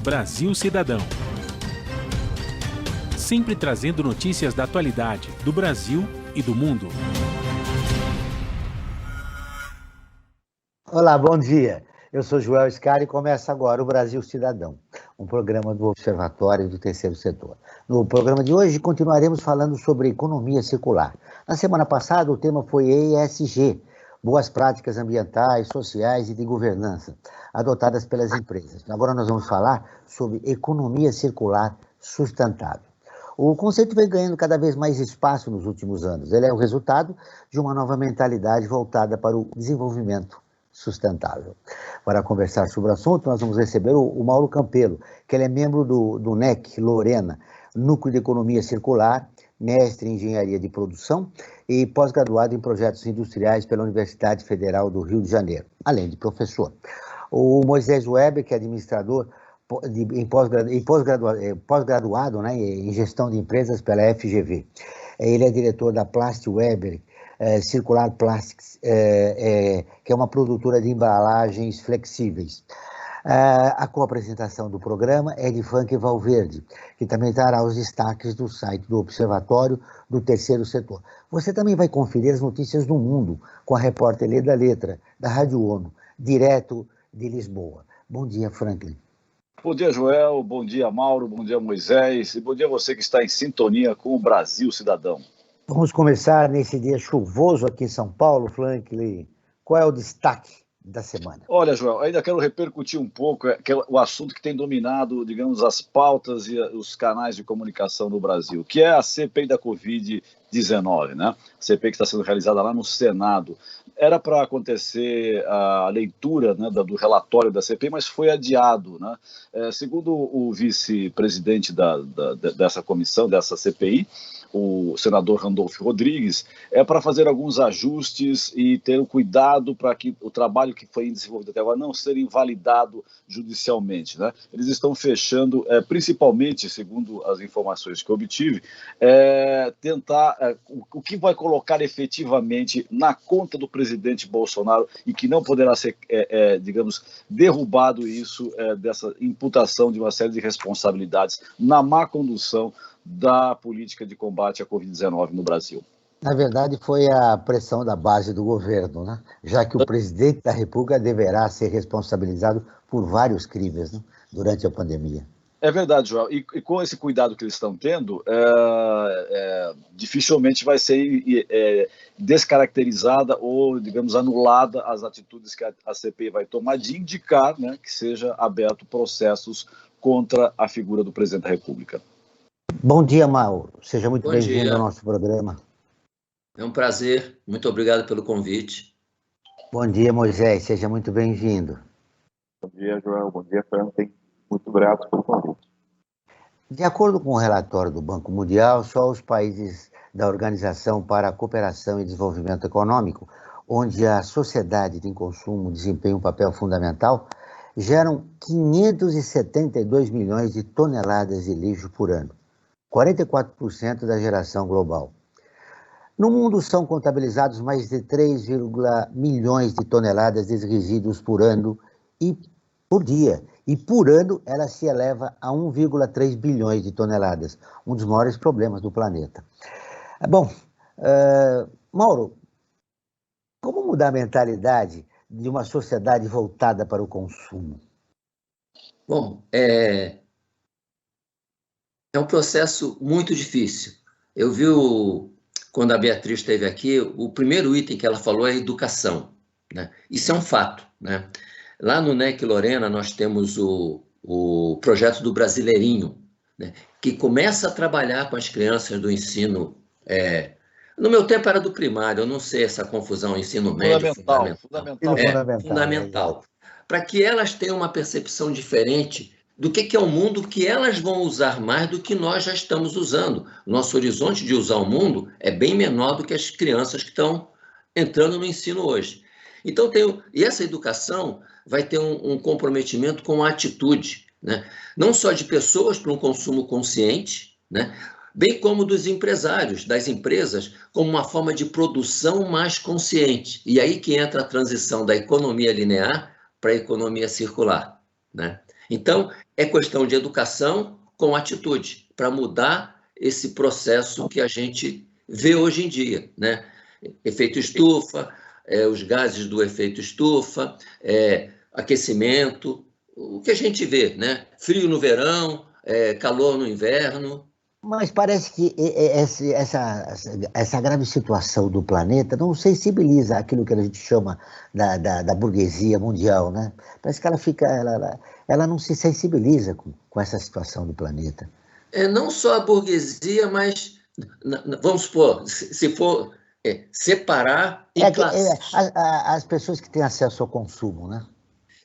Brasil Cidadão. Sempre trazendo notícias da atualidade, do Brasil e do mundo. Olá, bom dia. Eu sou Joel Scari e começa agora o Brasil Cidadão, um programa do Observatório do Terceiro Setor. No programa de hoje continuaremos falando sobre economia circular. Na semana passada o tema foi ESG, boas práticas ambientais, sociais e de governança, adotadas pelas empresas. Agora nós vamos falar sobre economia circular sustentável. O conceito vem ganhando cada vez mais espaço nos últimos anos. Ele é o resultado de uma nova mentalidade voltada para o desenvolvimento sustentável. Para conversar sobre o assunto, nós vamos receber o Mauro Campelo, que ele é membro do NEC Lorena, Núcleo de Economia Circular, mestre em Engenharia de Produção e pós-graduado em Projetos Industriais pela Universidade Federal do Rio de Janeiro, além de professor. O Moisés Weber, que é administrador pós-graduado, né, em Gestão de Empresas pela FGV. Ele é diretor da Plast Weber, Circular Plastics, que é uma produtora de embalagens flexíveis. A co-apresentação do programa é de Frank Valverde, que também trará os destaques do site do Observatório do Terceiro Setor. Você também vai conferir as notícias do mundo com a repórter Leda Letra, da Rádio ONU, direto de Lisboa. Bom dia, Franklin. Bom dia, Joel. Bom dia, Mauro. Bom dia, Moisés. E bom dia a você que está em sintonia com o Brasil Cidadão. Vamos começar nesse dia chuvoso aqui em São Paulo, Franklin. Qual é o destaque da semana? Olha, Joel, ainda quero repercutir um pouco o assunto que tem dominado, digamos, as pautas e os canais de comunicação no Brasil, que é a CPI da Covid-19, né? A CPI que está sendo realizada lá no Senado. Era para acontecer a leitura, né, do relatório da CPI, mas foi adiado, né? Segundo o vice-presidente dessa comissão, dessa CPI, o senador Randolfo Rodrigues, é para fazer alguns ajustes e ter o cuidado para que o trabalho que foi desenvolvido até agora não seja invalidado judicialmente, né? Eles estão fechando, principalmente, segundo as informações que eu obtive, tentar o que vai colocar efetivamente na conta do presidente Bolsonaro e que não poderá ser, digamos, derrubado isso, dessa imputação de uma série de responsabilidades na má condução da política de combate à Covid-19 no Brasil. Na verdade, foi a pressão da base do governo, né? Já que o presidente da República deverá ser responsabilizado por vários crimes, né, durante a pandemia. É verdade, Joel. E com esse cuidado que eles estão tendo, dificilmente vai ser descaracterizada ou, digamos, anulada as atitudes que a CPI vai tomar de indicar, né, que seja aberto processos contra a figura do presidente da República. Bom dia, Mauro. Seja muito bem-vindo ao nosso programa. É um prazer. Muito obrigado pelo convite. Bom dia, Moisés. Seja muito bem-vindo. Bom dia, Joel. Bom dia, Franklin. Muito grato pelo convite. De acordo com o relatório do Banco Mundial, só os países da Organização para a Cooperação e Desenvolvimento Econômico, onde a sociedade de consumo desempenha um papel fundamental, geram 572 milhões de toneladas de lixo por ano, 44% da geração global. No mundo são contabilizados mais de 3, milhões de toneladas de resíduos por ano e por dia. E por ano ela se eleva a 1,3 bilhões de toneladas, um dos maiores problemas do planeta. Bom, Mauro, como mudar a mentalidade de uma sociedade voltada para o consumo? Bom, é um processo muito difícil. Eu vi, quando a Beatriz esteve aqui, o primeiro item que ela falou é educação, né? Isso é um fato, né? Lá no NEC Lorena nós temos o projeto do Brasileirinho, né, que começa a trabalhar com as crianças do ensino. No meu tempo era do primário, eu não sei essa confusão, ensino médio, fundamental. Para que elas tenham uma percepção diferente do que é o mundo que elas vão usar mais do que nós já estamos usando. Nosso horizonte de usar o mundo é bem menor do que as crianças que estão entrando no ensino hoje. Então, e essa educação vai ter um comprometimento com a atitude, né? Não só de pessoas para um consumo consciente, né? Bem como dos empresários, das empresas, como uma forma de produção mais consciente. E aí que entra a transição da economia linear para a economia circular, né? Então, é questão de educação com atitude, para mudar esse processo que a gente vê hoje em dia, né? Efeito estufa, os gases do efeito estufa, aquecimento, o que a gente vê, né? Frio no verão, calor no inverno. Mas parece que essa grave situação do planeta não sensibiliza aquilo que a gente chama da burguesia mundial, né? Parece que ela não se sensibiliza com essa situação do planeta. Não só a burguesia, mas, vamos supor, se for separar em classes. As pessoas que têm acesso ao consumo, né?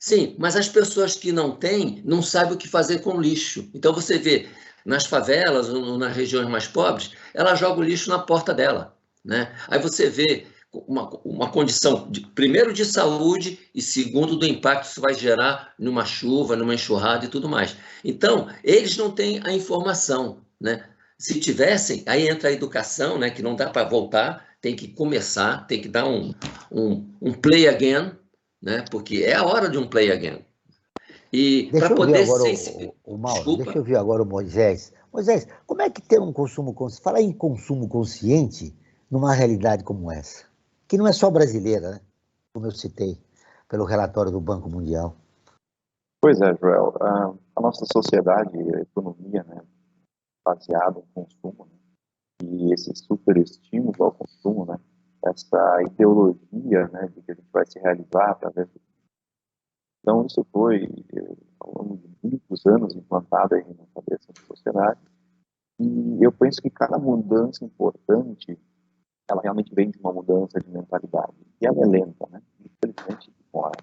Sim, mas as pessoas que não têm, não sabem o que fazer com o lixo. Então você vê, nas favelas ou nas regiões mais pobres, ela joga o lixo na porta dela, né? Aí você vê uma condição, primeiro, de saúde e segundo, do impacto que isso vai gerar numa chuva, numa enxurrada e tudo mais. Então, eles não têm a informação, né? Se tivessem, aí entra a educação, né? Que não dá para voltar, tem que começar, tem que dar um play again, né? Porque é a hora de um play again. E para poder Deixa eu ver agora o Moisés. Moisés, como é que ter um consumo consciente? Falar em consumo consciente numa realidade como essa, que não é só brasileira, né? Como eu citei, pelo relatório do Banco Mundial. Pois é, Joel. A nossa sociedade, a economia, né, baseada em consumo, né, e esse superestímulo ao consumo, né, essa ideologia, né, de que a gente vai se realizar através do... Então, isso foi, ao longo de muitos anos, implantado aí na cabeça da sociedade. E eu penso que cada mudança importante, ela realmente vem de uma mudança de mentalidade. E ela é lenta, né? Infelizmente, demora.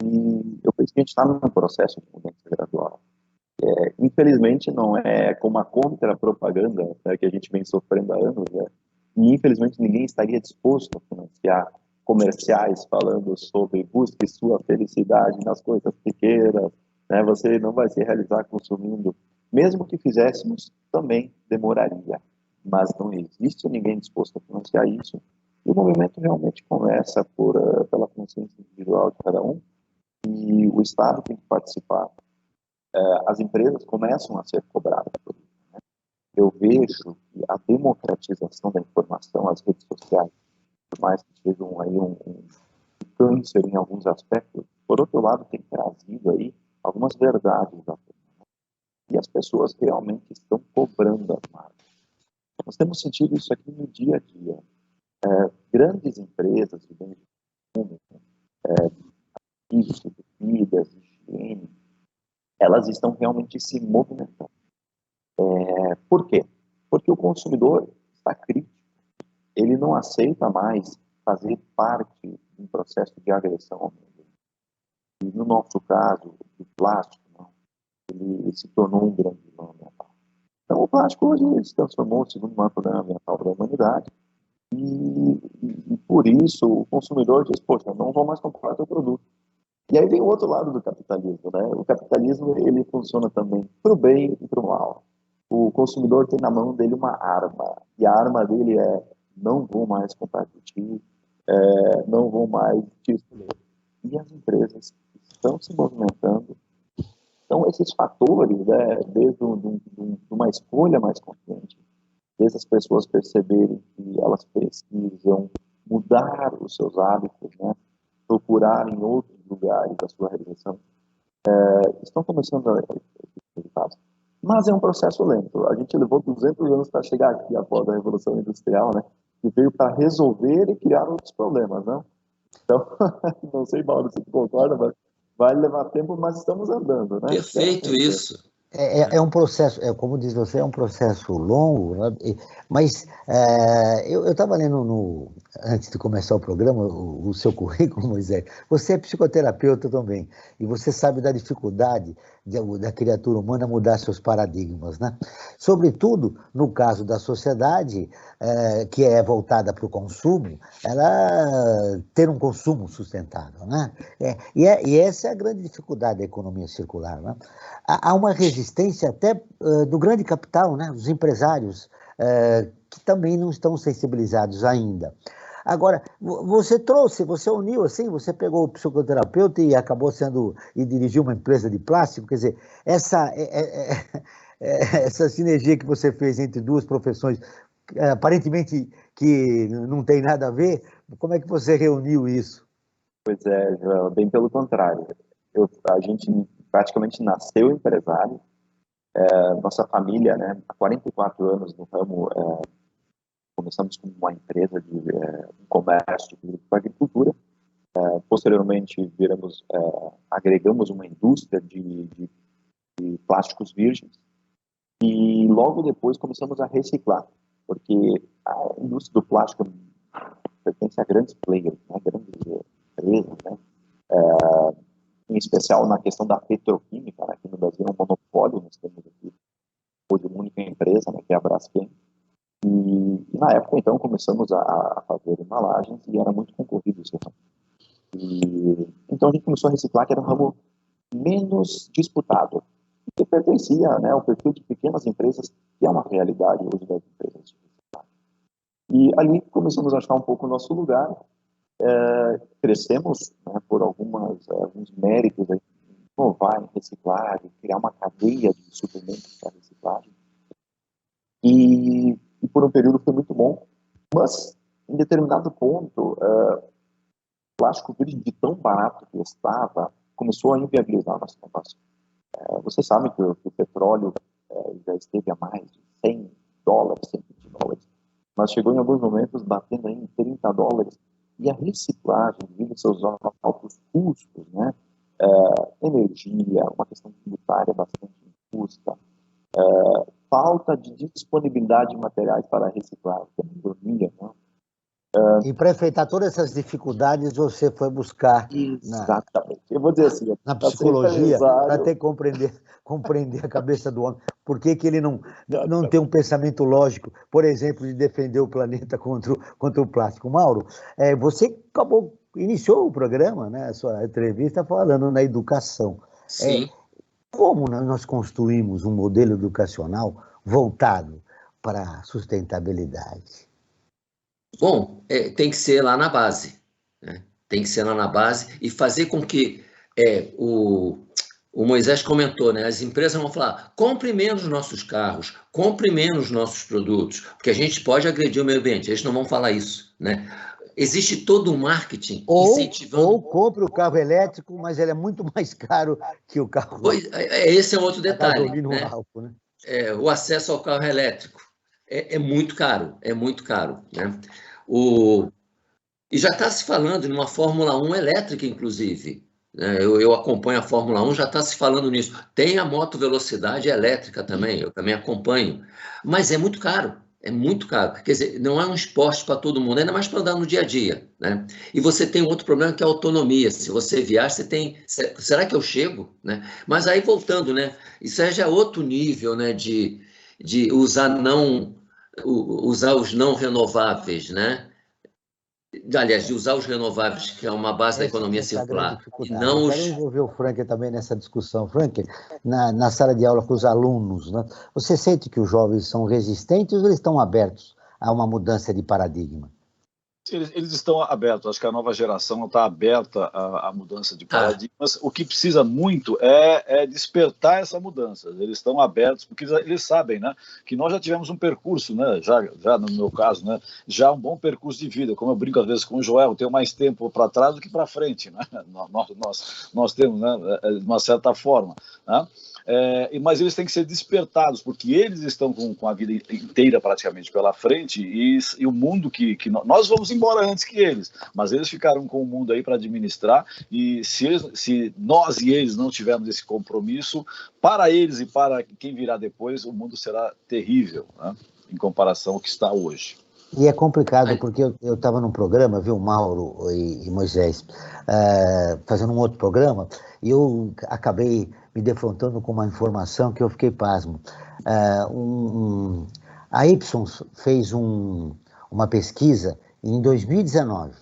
E eu penso que a gente está num processo de mudança gradual. Infelizmente, não é como a contra-propaganda, né, que a gente vem sofrendo há anos, né? E infelizmente ninguém estaria disposto a financiar comerciais falando sobre busque sua felicidade nas coisas pequenas, né? Você não vai se realizar consumindo. Mesmo que fizéssemos, também demoraria. Mas não existe ninguém disposto a financiar isso. E o movimento realmente começa pela consciência individual de cada um, e o Estado tem que participar. As empresas começam a ser cobradas por isso, né? Eu vejo que a democratização da informação, as redes sociais, por mais que sejam aí um câncer em alguns aspectos, por outro lado, tem trazido aí algumas verdades da coisa, né? E as pessoas realmente estão cobrando as marcas. Nós temos sentido isso aqui no dia a dia. Grandes empresas de bens de consumo, isso, bebidas, higiene, elas estão realmente se movimentando. Por quê? Porque o consumidor está crítico. Ele não aceita mais fazer parte de um processo de agressão ao meio ambiente. E no nosso caso, o plástico, não, ele se tornou um grande vilão ambiental. Então, o plástico hoje se transformou, segundo o maior problema ambiental da humanidade, e por isso o consumidor diz, poxa, não vou mais comprar teu produto. E aí vem o outro lado do capitalismo, né? O capitalismo, ele funciona também para o bem e para o mal. O consumidor tem na mão dele uma arma, e a arma dele é: não vou mais comprar de ti, não vou mais te escolher. E as empresas estão se movimentando. Então, esses fatores, né, desde uma escolha mais consciente, desde as pessoas perceberem que elas precisam mudar os seus hábitos, né, procurar em outros lugares a sua realização, estão começando a ter resultados. Mas é um processo lento. A gente levou 200 anos para chegar aqui após a Revolução Industrial, né? Que veio para resolver e criar outros problemas, não? Então, não sei, Mauro, se tu concorda, mas vai levar tempo, mas estamos andando, né? Perfeito isso. É um processo, como diz você, é um processo longo, né? Mas eu estava lendo, antes de começar o programa, o seu currículo, Moisés. Você é psicoterapeuta também, e você sabe da dificuldade da criatura humana mudar seus paradigmas, né? Sobretudo, no caso da sociedade, que é voltada para o consumo, ela ter um consumo sustentável, né? E essa é a grande dificuldade da economia circular, né? Há uma resistência até do grande capital, né? Dos empresários, que também não estão sensibilizados ainda. Agora, você uniu assim, você pegou o psicoterapeuta e acabou e dirigiu uma empresa de plástico, quer dizer, essa sinergia que você fez entre duas profissões, aparentemente que não tem nada a ver, como é que você reuniu isso? Pois é, Joel, bem pelo contrário. A gente praticamente nasceu empresário. Nossa família, né, há 44 anos no ramo, começamos com uma empresa de um comércio de agricultura. Posteriormente, agregamos uma indústria de plásticos virgens. E logo depois começamos a reciclar, porque a indústria do plástico pertence a grandes players, né, grandes empresas, né, em especial na questão da petroquímica, né, aqui no Brasil é um monopólio, nós temos aqui hoje uma única empresa, né, que é a Braskem. E na época, então, começamos a fazer embalagens e era muito concorrido esse ramo. Então a gente começou a reciclar, que era um ramo menos disputado, que pertencia, né, ao perfil de pequenas empresas, que é uma realidade hoje das empresas de reciclagem. E ali começamos a achar um pouco o nosso lugar, crescemos, né, por alguns méritos em inovar em reciclagem, criar uma cadeia de suprimentos para reciclagem. E por um período foi muito bom, mas em determinado ponto, o plástico virgem de tão barato que estava, começou a inviabilizar nosso negócio. Vocês sabem que o petróleo já esteve a mais de $100, $120, mas chegou em alguns momentos batendo em $30, e a reciclagem, devido aos seus altos custos, né, energia, uma questão tributária bastante injusta, falta de disponibilidade de materiais para reciclar, que é a ironia, né? E para enfrentar todas essas dificuldades, você foi buscar Exatamente. Eu vou dizer assim, na psicologia para ter compreender a cabeça do homem. Por que ele não tem um pensamento lógico, por exemplo, de defender o planeta contra o plástico? Mauro, você iniciou o programa, né, a sua entrevista, falando na educação. Sim. Como nós construímos um modelo educacional voltado para a sustentabilidade? Bom, tem que ser lá na base, né? Tem que ser lá na base e fazer com que o Moisés comentou, né? As empresas vão falar: compre menos nossos carros, compre menos nossos produtos, porque a gente pode agredir o meio ambiente. Eles não vão falar isso, né? Existe todo um marketing incentivando. Ou compre o carro elétrico, mas ele é muito mais caro que o carro. Pois, esse é outro detalhe, né? Álcool, né? O acesso ao carro elétrico é muito caro, né? E já está se falando numa Fórmula 1 elétrica, inclusive, né? Eu acompanho a Fórmula 1, já está se falando nisso. Tem a moto velocidade elétrica também, eu também acompanho, mas é muito caro. É muito caro. Quer dizer, não é um esporte para todo mundo, ainda mais para andar no dia a dia, né? E você tem outro problema, que é a autonomia. Se você viaja, você tem... Será que eu chego? Né? Mas aí, voltando, né? Isso aí já é outro nível, né? De usar os não renováveis, né? Aliás, de usar os renováveis, que é uma base da economia circular. E não quero envolver o Frank também nessa discussão. Frank, na sala de aula com os alunos, né? Você sente que os jovens são resistentes ou eles estão abertos a uma mudança de paradigma? Eles estão abertos, acho que a nova geração está aberta à mudança de paradigmas. O que precisa muito é despertar essa mudança. Eles estão abertos, porque eles sabem, né, que nós já tivemos um percurso, né, já no meu caso, né, já um bom percurso de vida. Como eu brinco às vezes com o Joel, eu tenho mais tempo para trás do que para frente, né? Nós temos, né, de uma certa forma, né? Mas eles têm que ser despertados, porque eles estão com a vida inteira praticamente pela frente, e o mundo que nós vamos embora antes que eles, mas eles ficaram com o mundo aí para administrar, e se nós e eles não tivermos esse compromisso, para eles e para quem virá depois, o mundo será terrível, né, em comparação ao que está hoje. E é complicado, porque eu estava num programa, viu, Mauro e Moisés, fazendo um outro programa, e eu acabei me defrontando com uma informação que eu fiquei pasmo. A Ipsos fez uma pesquisa em 2019.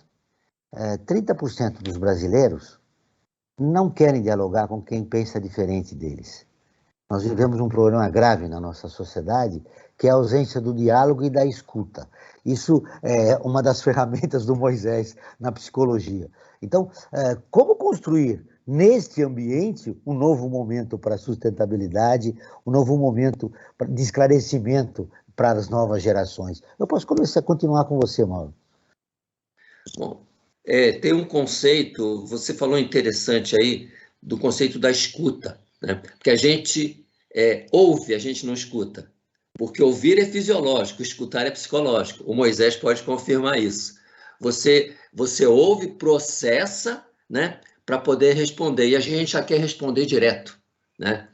30% dos brasileiros não querem dialogar com quem pensa diferente deles. Nós vivemos um problema grave na nossa sociedade, que é a ausência do diálogo e da escuta. Isso é uma das ferramentas do Moisés na psicologia. Então, como construir neste ambiente um novo momento para a sustentabilidade, um novo momento de esclarecimento para as novas gerações? Eu posso continuar com você, Mauro. Bom, tem um conceito, você falou interessante aí, do conceito da escuta, né? Porque a gente ouve, a gente não escuta. Porque ouvir é fisiológico, escutar é psicológico. O Moisés pode confirmar isso. Você ouve, processa, né, para poder responder. E a gente já quer responder direto, né?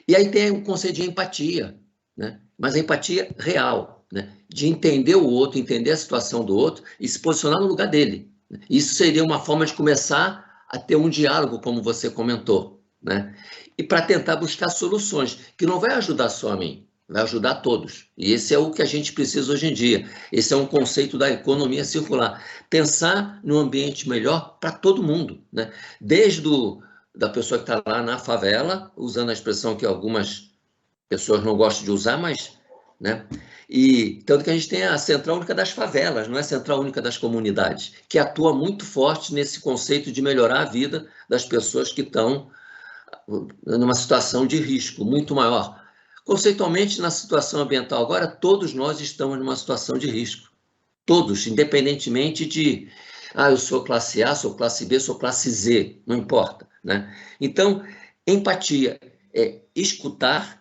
E aí tem o conceito de empatia, né? Mas a empatia real, né? De entender o outro, entender a situação do outro e se posicionar no lugar dele. Isso seria uma forma de começar a ter um diálogo, como você comentou, né? E para tentar buscar soluções, que não vai ajudar só a mim, vai ajudar a todos. E esse é o que a gente precisa hoje em dia. Esse é um conceito da economia circular. Pensar num ambiente melhor para todo mundo, né? Desde da pessoa que está lá na favela, usando a expressão que algumas pessoas não gostam de usar, mas, né? E tanto que a gente tem a Central Única das Favelas, não é a Central Única das Comunidades, que atua muito forte nesse conceito de melhorar a vida das pessoas que estão numa situação de risco muito maior. Conceitualmente, na situação ambiental agora, todos nós estamos numa situação de risco. Todos, independentemente de, eu sou classe A, sou classe B, sou classe Z, não importa, né? Então, empatia é escutar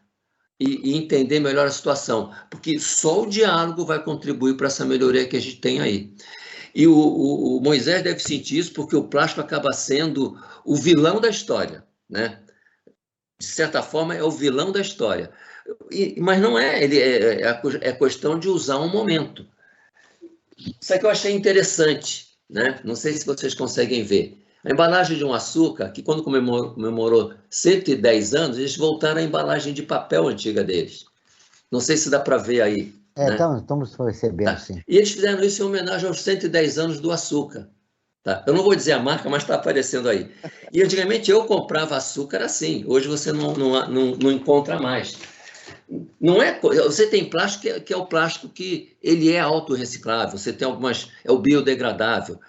e entender melhor a situação, porque só o diálogo vai contribuir para essa melhoria que a gente tem aí. E o Moisés deve sentir isso porque o plástico acaba sendo o vilão da história, né? De certa forma, é o vilão da história. Mas não é, é questão de usar um momento. Isso aqui eu achei interessante, né? Não sei se vocês conseguem ver. A embalagem de um açúcar, que quando comemorou 110 anos, eles voltaram à embalagem de papel antiga deles. Não sei se dá para ver aí. Né? Estamos percebendo, sim. E eles fizeram isso em homenagem aos 110 anos do açúcar. Tá? Eu não vou dizer a marca, mas está aparecendo aí. E antigamente eu comprava açúcar assim. Hoje você não encontra mais. Não é, você tem plástico que é o plástico que ele é autorreciclável. Você tem algumas, é o biodegradável.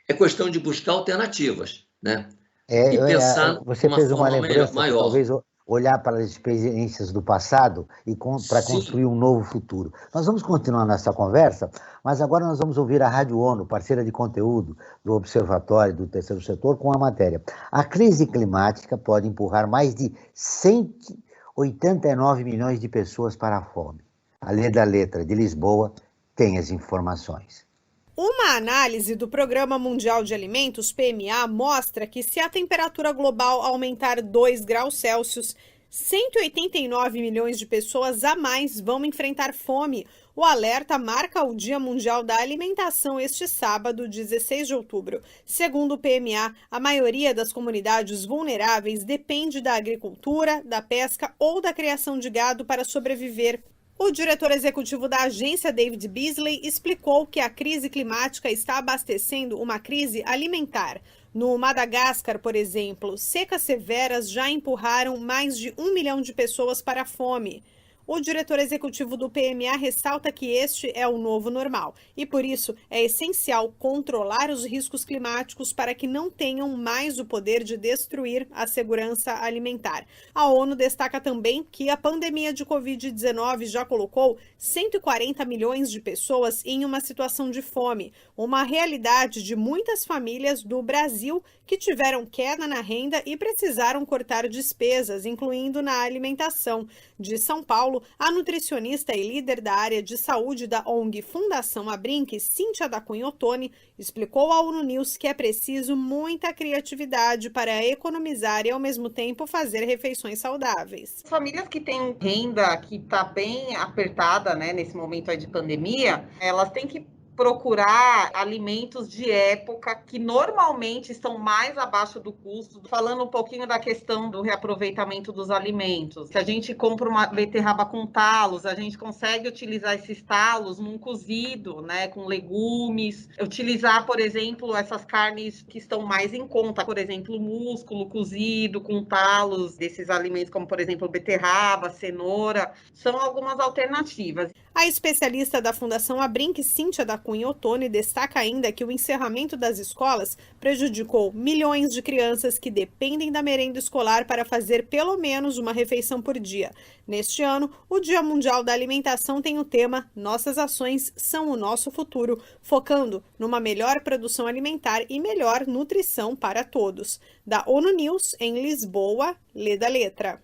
É questão de buscar alternativas, né? E pensar você fez uma lembrança, maior. Talvez olhar para as experiências do passado e para construir um novo futuro. Nós vamos continuar nessa conversa, mas agora nós vamos ouvir a Rádio ONU, parceira de conteúdo do Observatório do Terceiro Setor, com a matéria. A crise climática pode empurrar mais de 189 milhões de pessoas para a fome. A Leda Letra, de Lisboa, tem as informações. Uma análise do Programa Mundial de Alimentos, PMA, mostra que se a temperatura global aumentar 2 graus Celsius, 189 milhões de pessoas a mais vão enfrentar fome. O alerta marca o Dia Mundial da Alimentação este sábado, 16 de outubro. Segundo o PMA, a maioria das comunidades vulneráveis depende da agricultura, da pesca ou da criação de gado para sobreviver. O diretor executivo da agência, David Beasley, explicou que a crise climática está abastecendo uma crise alimentar. No Madagascar, por exemplo, secas severas já empurraram mais de 1 milhão de pessoas para a fome. O diretor executivo do PMA ressalta que este é o novo normal e, por isso, é essencial controlar os riscos climáticos para que não tenham mais o poder de destruir a segurança alimentar. A ONU destaca também que a pandemia de Covid-19 já colocou 140 milhões de pessoas em uma situação de fome, uma realidade de muitas famílias do Brasil que tiveram queda na renda e precisaram cortar despesas, incluindo na alimentação. De São Paulo, a nutricionista e líder da área de saúde da ONG Fundação Abrinq, Cíntia da Cunha Ottoni, explicou ao ONU News que é preciso muita criatividade para economizar e, ao mesmo tempo, fazer refeições saudáveis. Famílias que têm renda que está bem apertada, né, nesse momento aí de pandemia, elas têm que procurar alimentos de época que normalmente estão mais abaixo do custo. Falando um pouquinho da questão do reaproveitamento dos alimentos. Se a gente compra uma beterraba com talos, a gente consegue utilizar esses talos num cozido, né, com legumes. Utilizar, por exemplo, essas carnes que estão mais em conta, por exemplo, músculo cozido com talos desses alimentos, como, por exemplo, beterraba, cenoura, são algumas alternativas. A especialista da Fundação Abrinq, Cíntia da Cunha Ottoni, destaca ainda que o encerramento das escolas prejudicou milhões de crianças que dependem da merenda escolar para fazer pelo menos uma refeição por dia. Neste ano, o Dia Mundial da Alimentação tem o tema Nossas Ações são o Nosso Futuro, focando numa melhor produção alimentar e melhor nutrição para todos. Da ONU News, em Lisboa, lê da letra.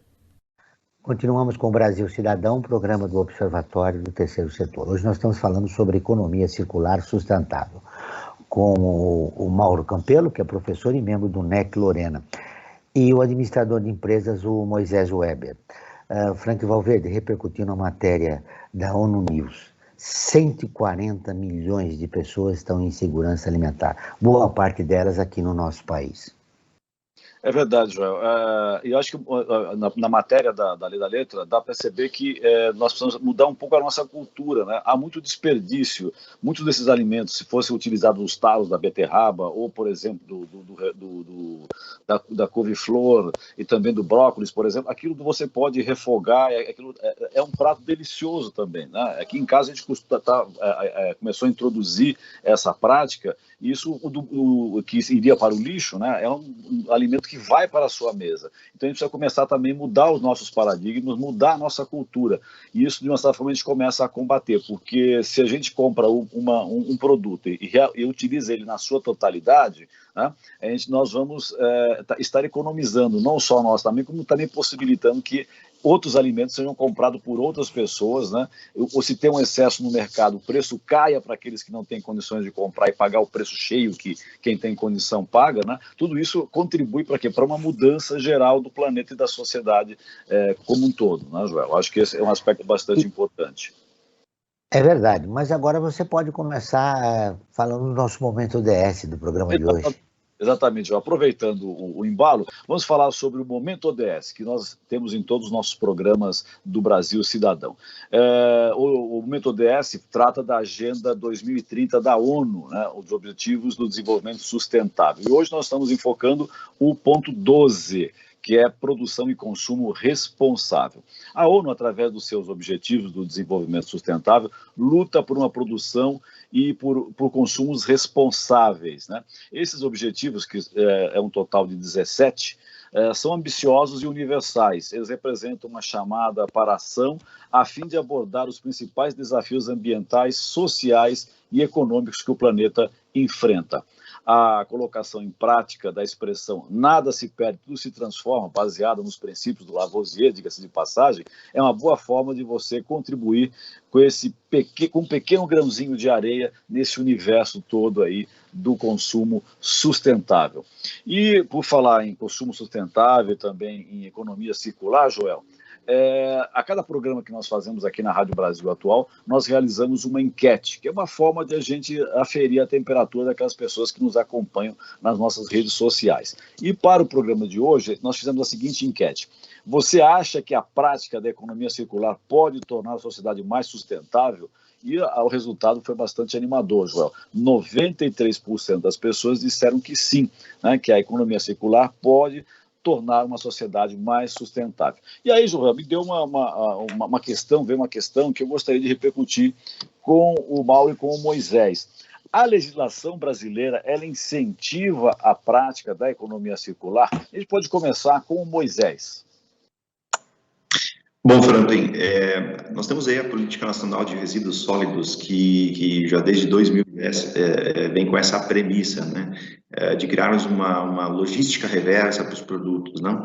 Continuamos com o Brasil Cidadão, programa do Observatório do Terceiro Setor. Hoje nós estamos falando sobre economia circular sustentável, com o Mauro Campelo, que é professor e membro do NEC Lorena, e o administrador de empresas, o Moisés Weber. Frank Valverde, repercutindo a matéria da ONU News. 140 milhões de pessoas estão em insegurança alimentar, boa parte delas aqui no nosso país. É verdade, Joel. E eu acho que na matéria da Lei da Letra dá para perceber que nós precisamos mudar um pouco a nossa cultura, né? Há muito desperdício. Muitos desses alimentos, se fossem utilizados os talos da beterraba ou, por exemplo, da couve-flor e também do brócolis, por exemplo, aquilo você pode refogar, aquilo é um prato delicioso também, né? Aqui em casa a gente começou a introduzir essa prática, e isso que iria para o lixo, né? É um alimento que vai para a sua mesa. Então a gente precisa começar também a mudar os nossos paradigmas, mudar a nossa cultura. E isso, de uma certa forma, a gente começa a combater, porque se a gente compra um produto e utiliza ele na sua totalidade, né, nós vamos estar economizando, não só nós também, como também possibilitando que outros alimentos sejam comprados por outras pessoas, né? Ou se tem um excesso no mercado, o preço caia para aqueles que não têm condições de comprar e pagar o preço cheio que quem tem condição paga, né? Tudo isso contribui para quê? Para uma mudança geral do planeta e da sociedade como um todo, né, Joel? Acho que esse é um aspecto bastante importante. É verdade, mas agora você pode começar falando do nosso momento ODS do programa de hoje. Exatamente, aproveitando o embalo, vamos falar sobre o Momento ODS, que nós temos em todos os nossos programas do Brasil Cidadão. O Momento ODS trata da Agenda 2030 da ONU, né, os Objetivos do Desenvolvimento Sustentável. E hoje nós estamos enfocando o ponto 12, que é produção e consumo responsável. A ONU, através dos seus Objetivos do Desenvolvimento Sustentável, luta por uma produção e por consumos responsáveis, né? Esses objetivos, que é um total de 17, são ambiciosos e universais. Eles representam uma chamada para ação a fim de abordar os principais desafios ambientais, sociais e econômicos que o planeta enfrenta. A colocação em prática da expressão nada se perde, tudo se transforma, baseada nos princípios do Lavoisier, diga-se de passagem, é uma boa forma de você contribuir com um pequeno grãozinho de areia nesse universo todo aí do consumo sustentável. E por falar em consumo sustentável e também em economia circular, Joel, a cada programa que nós fazemos aqui na Rádio Brasil Atual, nós realizamos uma enquete, que é uma forma de a gente aferir a temperatura daquelas pessoas que nos acompanham nas nossas redes sociais. E para o programa de hoje, nós fizemos a seguinte enquete. Você acha que a prática da economia circular pode tornar a sociedade mais sustentável? E o resultado foi bastante animador, Joel. 93% das pessoas disseram que sim, né, que a economia circular pode tornar uma sociedade mais sustentável. E aí, Joel, me deu uma questão que eu gostaria de repercutir com o Mauro e com o Moisés. A legislação brasileira, ela incentiva a prática da economia circular? A gente pode começar com o Moisés. Bom, Franklin, nós temos aí a Política Nacional de Resíduos Sólidos, que já desde 2010 vem com essa premissa, né, de criarmos uma logística reversa para os produtos, né?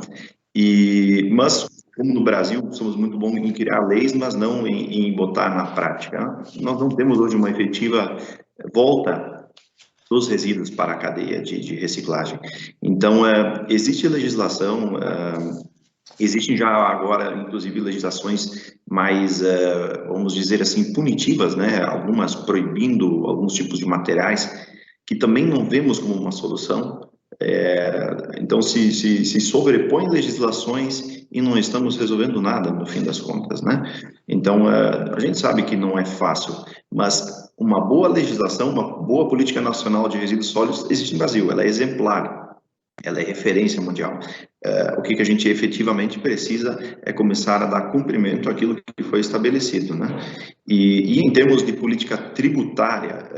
Mas, como no Brasil, somos muito bons em criar leis, mas não em botar na prática, né? Nós não temos hoje uma efetiva volta dos resíduos para a cadeia de reciclagem. Então, existe legislação Existem já agora, inclusive, legislações mais, vamos dizer assim, punitivas, né? Algumas proibindo alguns tipos de materiais que também não vemos como uma solução. Então, se sobrepõem legislações e não estamos resolvendo nada, no fim das contas, né? Então, a gente sabe que não é fácil, mas uma boa legislação, uma boa política nacional de resíduos sólidos existe no Brasil, ela é exemplar, ela é referência mundial. O que a gente efetivamente precisa é começar a dar cumprimento àquilo que foi estabelecido, né? E em termos de política tributária,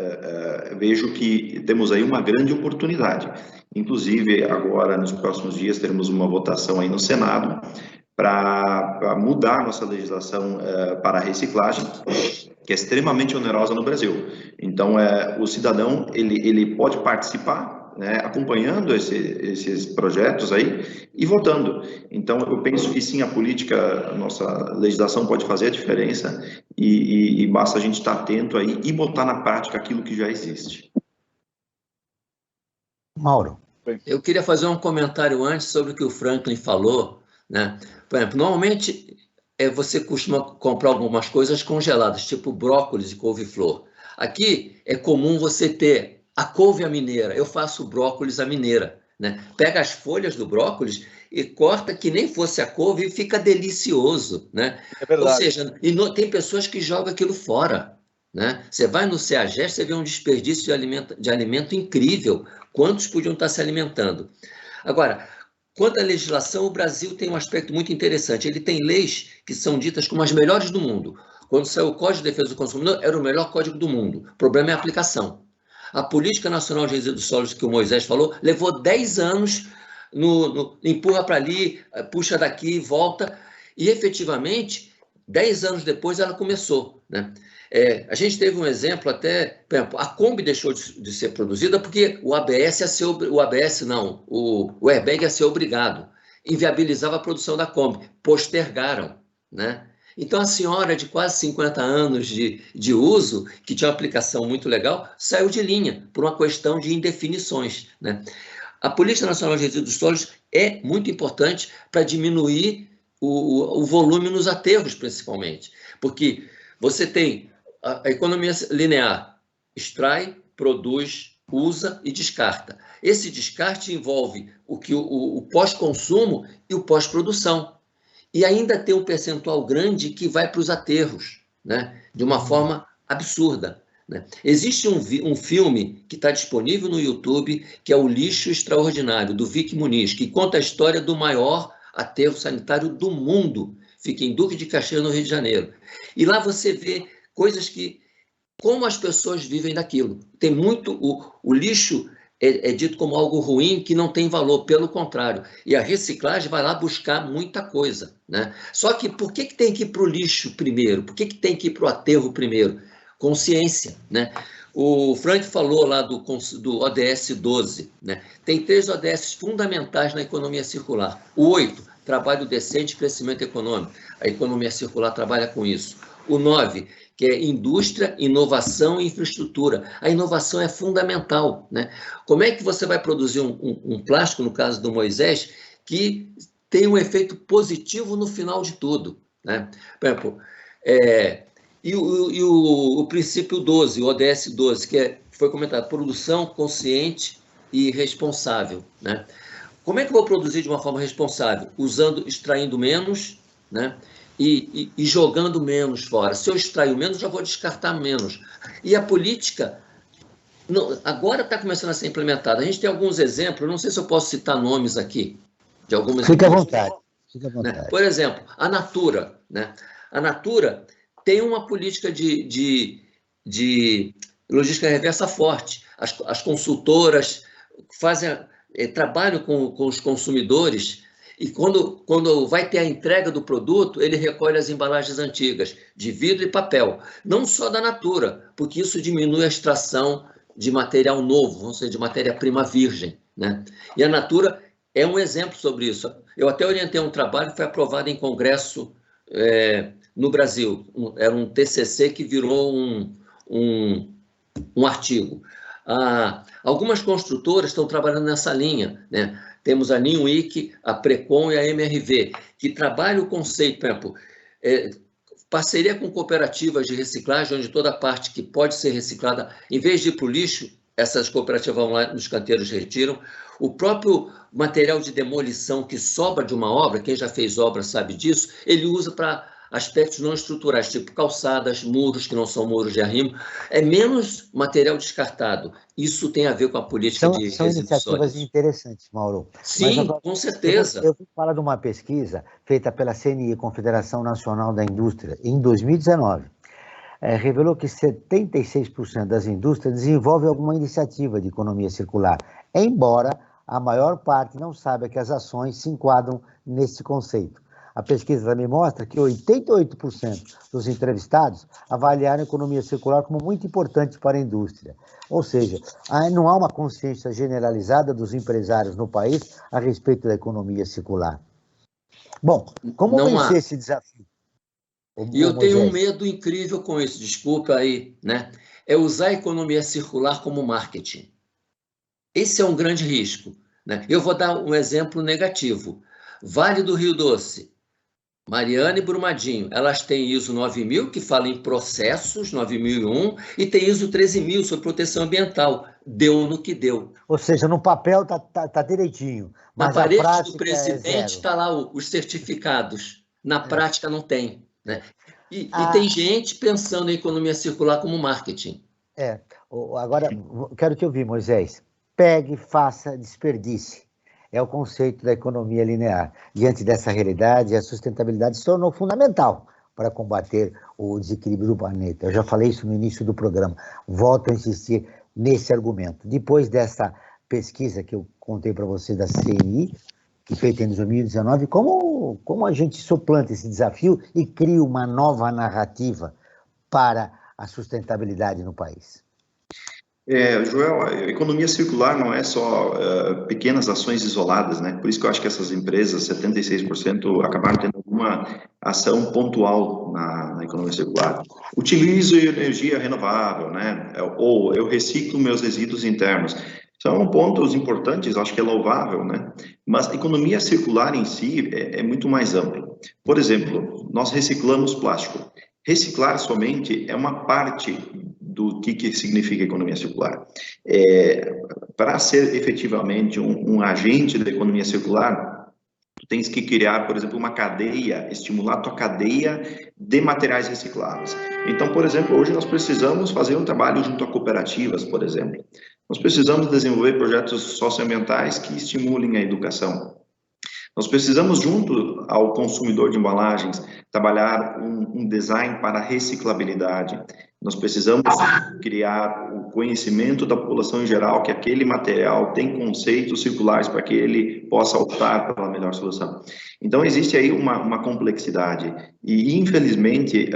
vejo que temos aí uma grande oportunidade. Inclusive, agora, nos próximos dias, teremos uma votação aí no Senado para mudar a nossa legislação para a reciclagem, que é extremamente onerosa no Brasil. Então, o cidadão, ele pode participar, né, acompanhando esses projetos aí e votando. Então, eu penso que sim, a nossa legislação pode fazer a diferença e basta a gente estar atento aí e botar na prática aquilo que já existe. Mauro. Eu queria fazer um comentário antes sobre o que o Franklin falou, né? Por exemplo, normalmente você costuma comprar algumas coisas congeladas, tipo brócolis e couve-flor. Aqui é comum você ter a couve à mineira. Eu faço brócolis à mineira, né? Pega as folhas do brócolis e corta que nem fosse a couve e fica delicioso, né? É verdade. Ou seja, tem pessoas que jogam aquilo fora, né? Você vai no CEAGEST, você vê um desperdício de alimento incrível. Quantos podiam estar se alimentando? Agora, quanto à legislação, o Brasil tem um aspecto muito interessante. Ele tem leis que são ditas como as melhores do mundo. Quando saiu o Código de Defesa do Consumidor, era o melhor código do mundo. O problema é a aplicação. A Política Nacional de Resíduos Sólidos, que o Moisés falou, levou 10 anos, empurra para ali, puxa daqui, volta, e efetivamente, 10 anos depois ela começou, né? A gente teve um exemplo até, por exemplo, a Kombi deixou de ser produzida porque o airbag ia ser obrigado, inviabilizava a produção da Kombi, postergaram, né? Então a senhora de quase 50 anos de uso, que tinha uma aplicação muito legal, saiu de linha por uma questão de indefinições, né? A Política Nacional de Resíduos Sólidos é muito importante para diminuir o volume nos aterros, principalmente, porque você tem a economia linear, extrai, produz, usa e descarta. Esse descarte envolve o pós-consumo e o pós-produção. E ainda tem um percentual grande que vai para os aterros, né? De uma forma absurda, né? Existe um filme que está disponível no YouTube, que é O Lixo Extraordinário, do Vic Muniz, que conta a história do maior aterro sanitário do mundo. Fica em Duque de Caxias, no Rio de Janeiro. E lá você vê coisas como as pessoas vivem daquilo. Tem muito, o lixo é dito como algo ruim que não tem valor, pelo contrário. E a reciclagem vai lá buscar muita coisa, né? Só que por que tem que ir para o lixo primeiro? Por que tem que ir para o aterro primeiro? Consciência, né? O Frank falou lá do ODS 12, né? Tem 3 ODS fundamentais na economia circular. O 8, trabalho decente e crescimento econômico. A economia circular trabalha com isso. O 9, que é indústria, inovação e infraestrutura. A inovação é fundamental, né? Como é que você vai produzir um plástico, no caso do Moisés, que tem um efeito positivo no final de tudo, né? Por exemplo, o princípio 12, o ODS 12, que foi comentado, produção consciente e responsável, né? Como é que eu vou produzir de uma forma responsável? Extraindo menos, né? E jogando menos fora. Se eu extraio menos, já vou descartar menos. E a política agora está começando a ser implementada. A gente tem alguns exemplos, não sei se eu posso citar nomes aqui, de algumas Fique à indústrias, vontade. Fique à vontade. né? Por exemplo, a Natura, né? A Natura tem uma política de logística reversa forte. As consultoras trabalham com os consumidores. E quando vai ter a entrega do produto, ele recolhe as embalagens antigas, de vidro e papel. Não só da Natura, porque isso diminui a extração de material novo, vamos dizer, de matéria-prima virgem, né? E a Natura é um exemplo sobre isso. Eu até orientei um trabalho que foi aprovado em congresso no Brasil. Era um TCC que virou um artigo. Algumas construtoras estão trabalhando nessa linha, né? Temos a Ninwick, a Precon e a MRV, que trabalham o conceito, por exemplo, parceria com cooperativas de reciclagem, onde toda parte que pode ser reciclada, em vez de ir para o lixo, essas cooperativas vão lá nos canteiros e retiram. O próprio material de demolição que sobra de uma obra, quem já fez obra sabe disso, ele usa para aspectos não estruturais, tipo calçadas, muros que não são muros de arrimo. É menos material descartado. Isso tem a ver com a política de resíduos sólidos. São iniciativas interessantes, Mauro. Sim, agora, com certeza. Eu vou falar de uma pesquisa feita pela CNI, Confederação Nacional da Indústria, em 2019. Revelou que 76% das indústrias desenvolvem alguma iniciativa de economia circular, embora a maior parte não saiba que as ações se enquadram nesse conceito. A pesquisa também mostra que 88% dos entrevistados avaliaram a economia circular como muito importante para a indústria. Ou seja, não há uma consciência generalizada dos empresários no país a respeito da economia circular. Bom, como vencer esse desafio? E eu tenho um medo incrível com isso, desculpa aí, né? É usar a economia circular como marketing. Esse é um grande risco, né? Eu vou dar um exemplo negativo. Vale do Rio Doce, Mariana e Brumadinho, elas têm ISO 9000, que fala em processos, 9001, e tem ISO 13000, sobre proteção ambiental. Deu no que deu. Ou seja, no papel tá direitinho. Mas na parede do presidente está lá os certificados. Na prática não tem. Né? E tem gente pensando em economia circular como marketing. Agora, quero te ouvir, Moisés. Pegue, faça, desperdice. É o conceito da economia linear. Diante dessa realidade, a sustentabilidade se tornou fundamental para combater o desequilíbrio do planeta. Eu já falei isso no início do programa. Volto a insistir nesse argumento. Depois dessa pesquisa que eu contei para você da CNI, que foi feita em 2019, como a gente suplanta esse desafio e cria uma nova narrativa para a sustentabilidade no país? Joel, a economia circular não é só pequenas ações isoladas, né? Por isso que eu acho que essas empresas, 76%, acabaram tendo alguma ação pontual na economia circular. Utilizo energia renovável, né? Ou eu reciclo meus resíduos internos. São pontos importantes, acho que é louvável, né? Mas a economia circular em si é muito mais ampla. Por exemplo, nós reciclamos plástico. Reciclar somente é uma parte do que significa economia circular. Para ser efetivamente um agente da economia circular, tu tens que criar, por exemplo, uma cadeia, estimular a tua cadeia de materiais recicláveis. Então, por exemplo, hoje nós precisamos fazer um trabalho junto a cooperativas, por exemplo. Nós precisamos desenvolver projetos socioambientais que estimulem a educação. Nós precisamos, junto ao consumidor de embalagens, trabalhar um design para a reciclabilidade. Nós precisamos criar o conhecimento da população em geral que aquele material tem conceitos circulares para que ele possa optar pela melhor solução. Então, existe aí uma complexidade. E, infelizmente,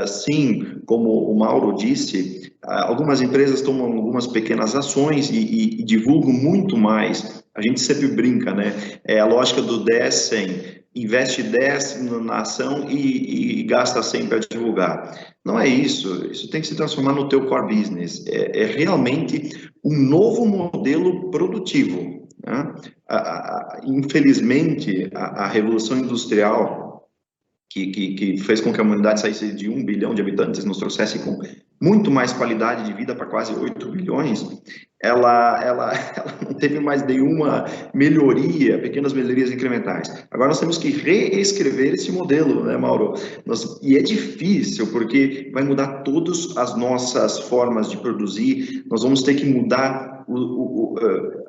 sim, como o Mauro disse, algumas empresas tomam algumas pequenas ações e divulgam muito mais. A gente sempre brinca, né? É a lógica do 10-100. Investe 10 na ação e gasta 100 para divulgar. Não é isso. Isso tem que se transformar no teu core business. É realmente um novo modelo produtivo. Né? Infelizmente, a revolução industrial que fez com que a humanidade saísse de 1 bilhão de habitantes, nos trouxesse com muito mais qualidade de vida para quase 8 bilhões, ela não teve mais nenhuma melhoria, pequenas melhorias incrementais. Agora nós temos que reescrever esse modelo, né, Mauro? E é difícil, porque vai mudar todas as nossas formas de produzir, nós vamos ter que mudar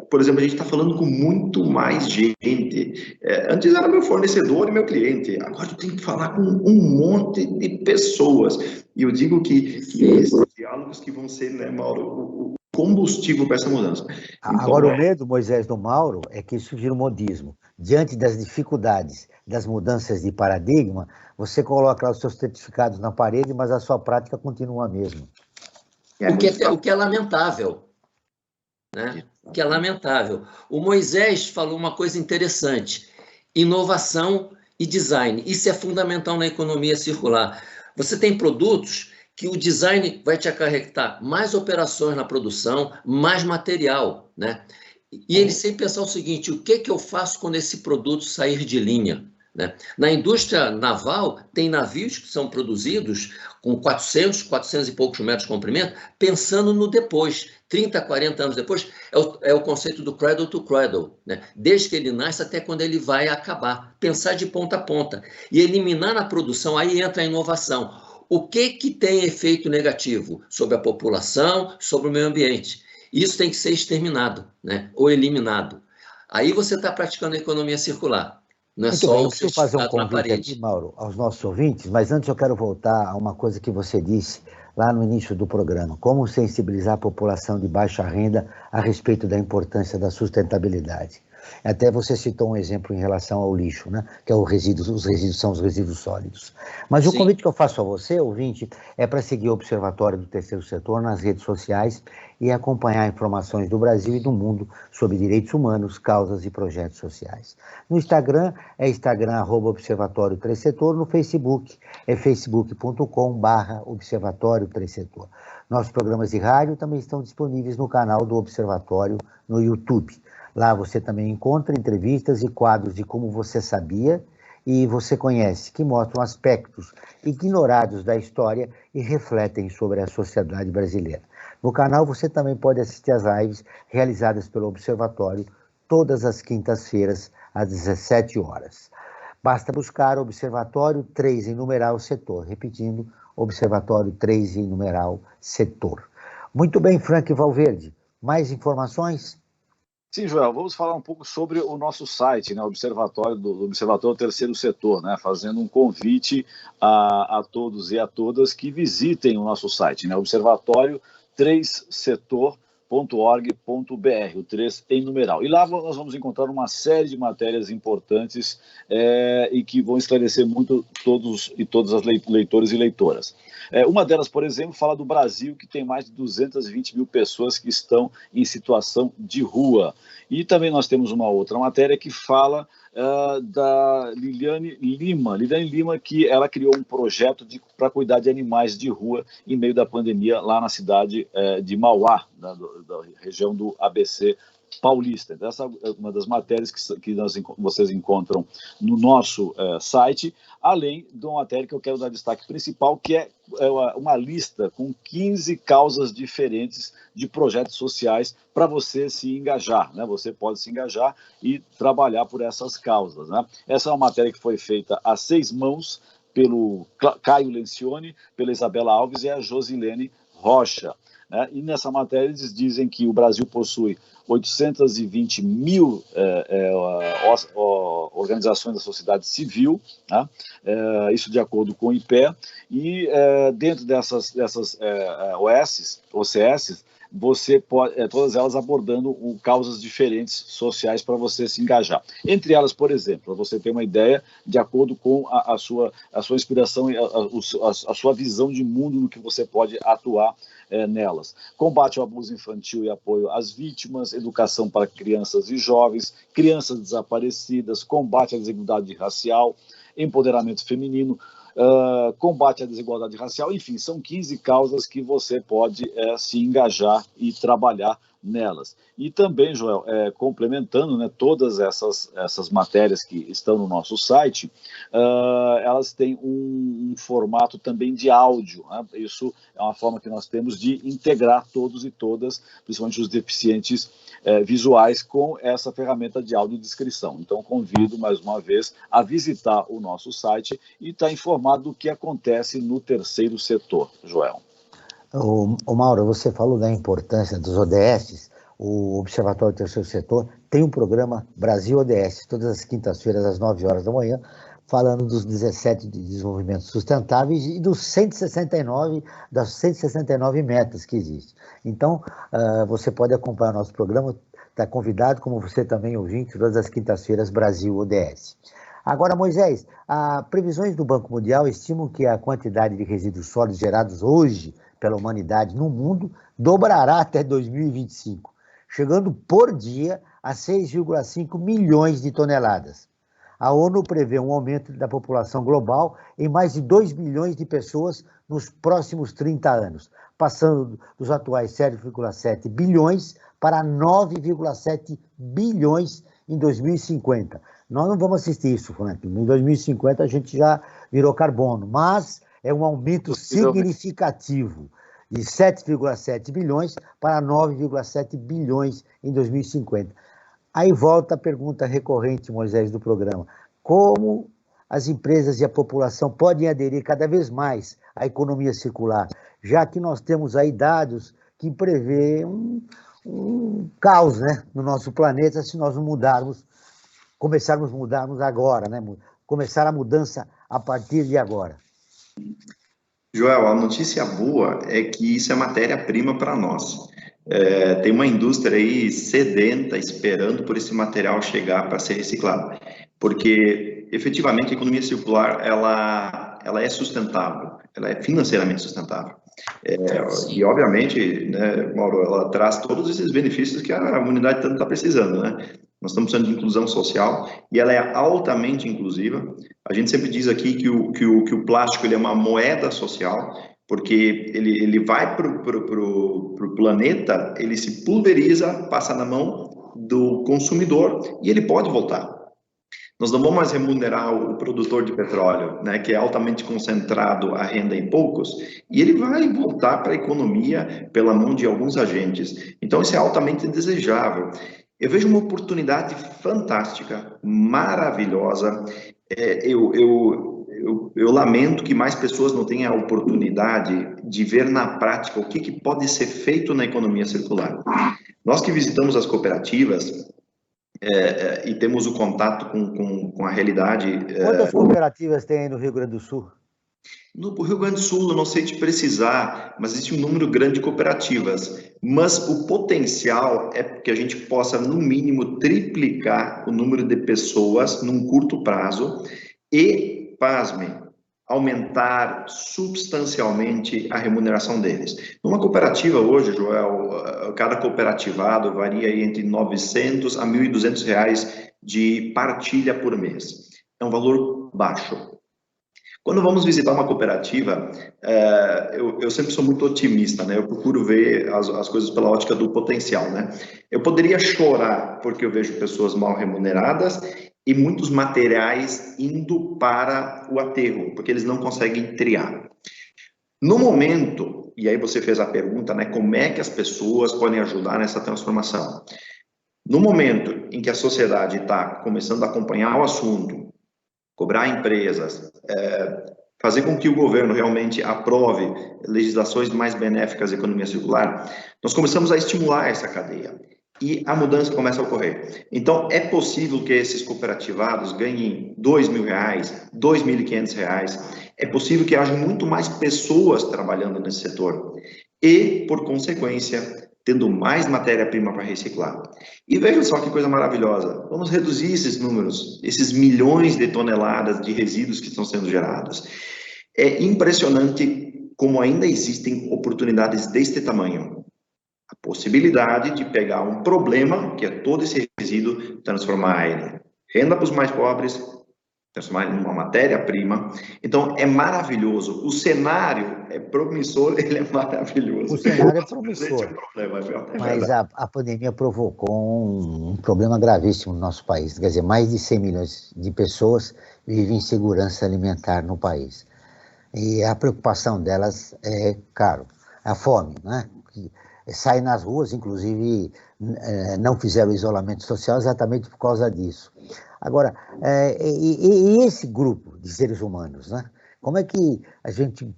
por exemplo, a gente está falando com muito mais gente. Antes era meu fornecedor e meu cliente, agora eu tenho que falar com um monte de pessoas. E eu digo que esses diálogos que vão ser, né, Mauro, o combustível para essa mudança. Então, agora, o medo, Moisés, do Mauro, é que isso vira um modismo. Diante das dificuldades, das mudanças de paradigma, você coloca lá os seus certificados na parede, mas a sua prática continua a mesma. O que é lamentável. Né? O que é lamentável. O Moisés falou uma coisa interessante: inovação e design. Isso é fundamental na economia circular. Você tem produtos que o design vai te acarretar mais operações na produção, mais material, né? E ele sem pensar o seguinte, o que eu faço quando esse produto sair de linha? Né? Na indústria naval, tem navios que são produzidos com 400 e poucos metros de comprimento, pensando no depois, 30, 40 anos depois, é o conceito do cradle to cradle, né? Desde que ele nasce até quando ele vai acabar, pensar de ponta a ponta. E eliminar na produção, aí entra a inovação. O que tem efeito negativo sobre a população, sobre o meio ambiente? Isso tem que ser exterminado, né? Ou eliminado. Aí você está praticando a economia circular. Não é Muito só bem, eu o preciso fazer um certificado na convite parede. aqui, Mauro, aos nossos ouvintes, mas antes eu quero voltar a uma coisa que você disse lá no início do programa, como sensibilizar a população de baixa renda a respeito da importância da sustentabilidade. Até você citou um exemplo em relação ao lixo, né? Que é os resíduos são os resíduos sólidos. Mas o Sim. convite que eu faço a você, ouvinte, é para seguir o Observatório do Terceiro Setor nas redes sociais e acompanhar informações do Brasil e do mundo sobre direitos humanos, causas e projetos sociais. No Instagram, é Instagram @Observatório Terceiro Setor, no Facebook, é facebook.com/Observatório Terceiro Setor. Nossos programas de rádio também estão disponíveis no canal do Observatório no YouTube. Lá você também encontra entrevistas e quadros de Como Você Sabia e Você Conhece, que mostram aspectos ignorados da história e refletem sobre a sociedade brasileira. No canal você também pode assistir às lives realizadas pelo Observatório todas as quintas-feiras, às 17 horas. Basta buscar Observatório 3 em numeral setor. Repetindo, Observatório 3 em numeral setor. Muito bem, Frank Valverde. Mais informações? Sim, Joel, vamos falar um pouco sobre o nosso site, né, Observatório do Terceiro Setor, né, fazendo um convite a todos e a todas que visitem o nosso site, né, observatório3setor.org.br, o 3 em numeral. E lá nós vamos encontrar uma série de matérias importantes e que vão esclarecer muito todos e todas as leitores e leitoras. Uma delas, por exemplo, fala do Brasil, que tem mais de 220 mil pessoas que estão em situação de rua. E também nós temos uma outra matéria que fala da Liliane Lima. Liliane Lima, que ela criou um projeto para cuidar de animais de rua em meio da pandemia lá na cidade de Mauá, da região do ABC Paulista. Então, essa é uma das matérias que vocês encontram no nosso site, além de uma matéria que eu quero dar destaque principal, que é uma lista com 15 causas diferentes de projetos sociais para você se engajar, né? Você pode se engajar e trabalhar por essas causas, né? Essa é uma matéria que foi feita a 6 mãos pelo Caio Lencioni, pela Isabela Alves e a Josilene Rocha. E nessa matéria eles dizem que o Brasil possui 820 mil organizações da sociedade civil, né? Isso de acordo com o IPE, e dentro dessas OCS, você pode, todas elas abordando causas diferentes sociais para você se engajar. Entre elas, por exemplo, para você ter uma ideia, de acordo com a sua inspiração e a sua visão de mundo no que você pode atuar nelas. Combate ao abuso infantil e apoio às vítimas, educação para crianças e jovens, crianças desaparecidas, combate à desigualdade racial, empoderamento feminino, combate à desigualdade racial, enfim, são 15 causas que você pode se engajar e trabalhar nelas. E também, Joel, complementando, né, todas essas matérias que estão no nosso site, elas têm um formato também de áudio, né? Isso é uma forma que nós temos de integrar todos e todas, principalmente os deficientes visuais, com essa ferramenta de audiodescrição. Então, convido mais uma vez a visitar o nosso site e estar informado do que acontece no terceiro setor, Joel. O Mauro, você falou da importância dos ODS. O Observatório do Terceiro Setor tem um programa Brasil ODS, todas as quintas-feiras, às 9 horas da manhã, falando dos 17 de desenvolvimento sustentáveis e das 169 metas que existem. Então, você pode acompanhar nosso programa, está convidado, como você também, ouvinte, todas as quintas-feiras, Brasil ODS. Agora, Moisés, previsões do Banco Mundial estimam que a quantidade de resíduos sólidos gerados hoje pela humanidade no mundo dobrará até 2025, chegando por dia a 6,5 milhões de toneladas. A ONU prevê um aumento da população global em mais de 2 bilhões de pessoas nos próximos 30 anos, passando dos atuais 7,7 bilhões para 9,7 bilhões em 2050. Nós não vamos assistir isso, Franklin. Em 2050 a gente já virou carbono, mas é um aumento significativo de 7,7 bilhões para 9,7 bilhões em 2050. Aí volta a pergunta recorrente, Moisés, do programa. Como as empresas e a população podem aderir cada vez mais à economia circular, já que nós temos aí dados que prevê um caos, né, no nosso planeta se nós não começarmos a mudarmos agora, né? Começar a mudança a partir de agora. Joel, a notícia boa é que isso é matéria-prima para nós. Tem uma indústria aí sedenta, esperando por esse material chegar para ser reciclado. Porque, efetivamente, a economia circular, ela é sustentável, ela é financeiramente sustentável. E, obviamente, né, Mauro, ela traz todos esses benefícios que a humanidade tanto está precisando, né? Nós estamos precisando de inclusão social e ela é altamente inclusiva. A gente sempre diz aqui que o plástico ele é uma moeda social, porque ele vai para o planeta, ele se pulveriza, passa na mão do consumidor e ele pode voltar. Nós não vamos mais remunerar o produtor de petróleo, né, que é altamente concentrado a renda em poucos, e ele vai voltar para a economia pela mão de alguns agentes. Então, isso é altamente desejável. Eu vejo uma oportunidade fantástica, maravilhosa. Eu lamento que mais pessoas não tenham a oportunidade de ver na prática o que pode ser feito na economia circular. Nós que visitamos as cooperativas e temos o contato com a realidade... Quantas cooperativas tem aí no Rio Grande do Sul? No Rio Grande do Sul, eu não sei te precisar, mas existe um número grande de cooperativas. Mas o potencial é que a gente possa, no mínimo, triplicar o número de pessoas num curto prazo e, pasmem, aumentar substancialmente a remuneração deles. Numa cooperativa hoje, Joel, cada cooperativado varia entre 900 a 1.200 reais de partilha por mês. É um valor baixo. Quando vamos visitar uma cooperativa, eu sempre sou muito otimista, né? Eu procuro ver as coisas pela ótica do potencial, né? Eu poderia chorar porque eu vejo pessoas mal remuneradas e muitos materiais indo para o aterro, porque eles não conseguem triar. No momento, e aí você fez a pergunta, né? Como é que as pessoas podem ajudar nessa transformação? No momento em que a sociedade está começando a acompanhar o assunto, cobrar empresas, fazer com que o governo realmente aprove legislações mais benéficas à economia circular, nós começamos a estimular essa cadeia e a mudança começa a ocorrer. Então, é possível que esses cooperativados ganhem R$2.000, R$2.500, é possível que haja muito mais pessoas trabalhando nesse setor e, por consequência, tendo mais matéria-prima para reciclar. E veja só que coisa maravilhosa, vamos reduzir esses números, esses milhões de toneladas de resíduos que estão sendo gerados. É impressionante como ainda existem oportunidades deste tamanho. A possibilidade de pegar um problema, que é todo esse resíduo, transformar em renda para os mais pobres, transformar em uma matéria-prima. Então, é maravilhoso. O cenário é promissor, ele é maravilhoso. O cenário é promissor. Mas a pandemia provocou um problema gravíssimo no nosso país. Quer dizer, mais de 100 milhões de pessoas vivem em insegurança alimentar no país. E a preocupação delas é, claro, a fome, né? Que saem nas ruas, inclusive não fizeram isolamento social exatamente por causa disso. Agora, e esse grupo de seres humanos, né? Como é que a gente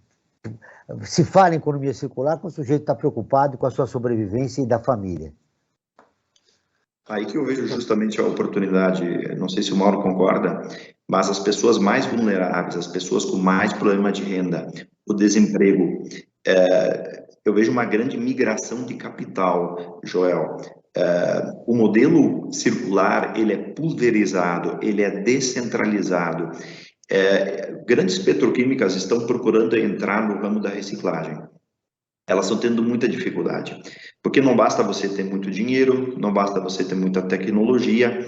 se fala em economia circular quando o sujeito está preocupado com a sua sobrevivência e da família? Aí que eu vejo justamente a oportunidade, não sei se o Mauro concorda, mas as pessoas mais vulneráveis, as pessoas com mais problema de renda, o desemprego, eu vejo uma grande migração de capital, Joel. O modelo circular, ele é pulverizado, ele é descentralizado. Grandes petroquímicas estão procurando entrar no ramo da reciclagem. Elas estão tendo muita dificuldade, porque não basta você ter muito dinheiro, não basta você ter muita tecnologia,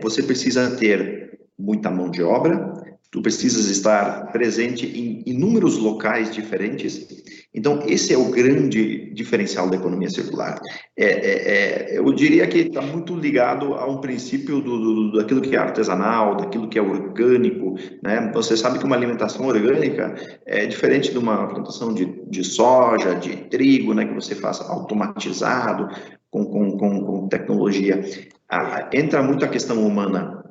você precisa ter muita mão de obra, tu precisas estar presente em inúmeros locais diferentes Então, esse é o grande diferencial da economia circular. Eu diria que está muito ligado a um princípio daquilo que é artesanal, daquilo que é orgânico, né? Você sabe que uma alimentação orgânica é diferente de uma plantação de soja, de trigo, né, que você faz automatizado, com tecnologia. Entra muito a questão humana.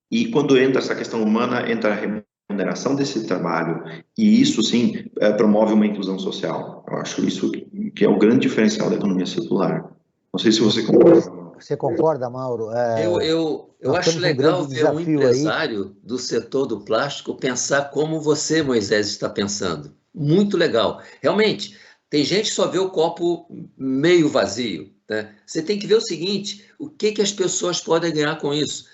E quando entra essa questão humana, entra a remuneração desse trabalho, e isso sim promove uma inclusão social. Eu acho isso que é o grande diferencial da economia circular. Não sei se você concorda. Você concorda, Mauro? Eu acho legal ver um empresário do setor do plástico pensar como você, Moisés, está pensando. Muito legal. Realmente, tem gente que só vê o copo meio vazio, né? Você tem que ver o seguinte, o que as pessoas podem ganhar com isso?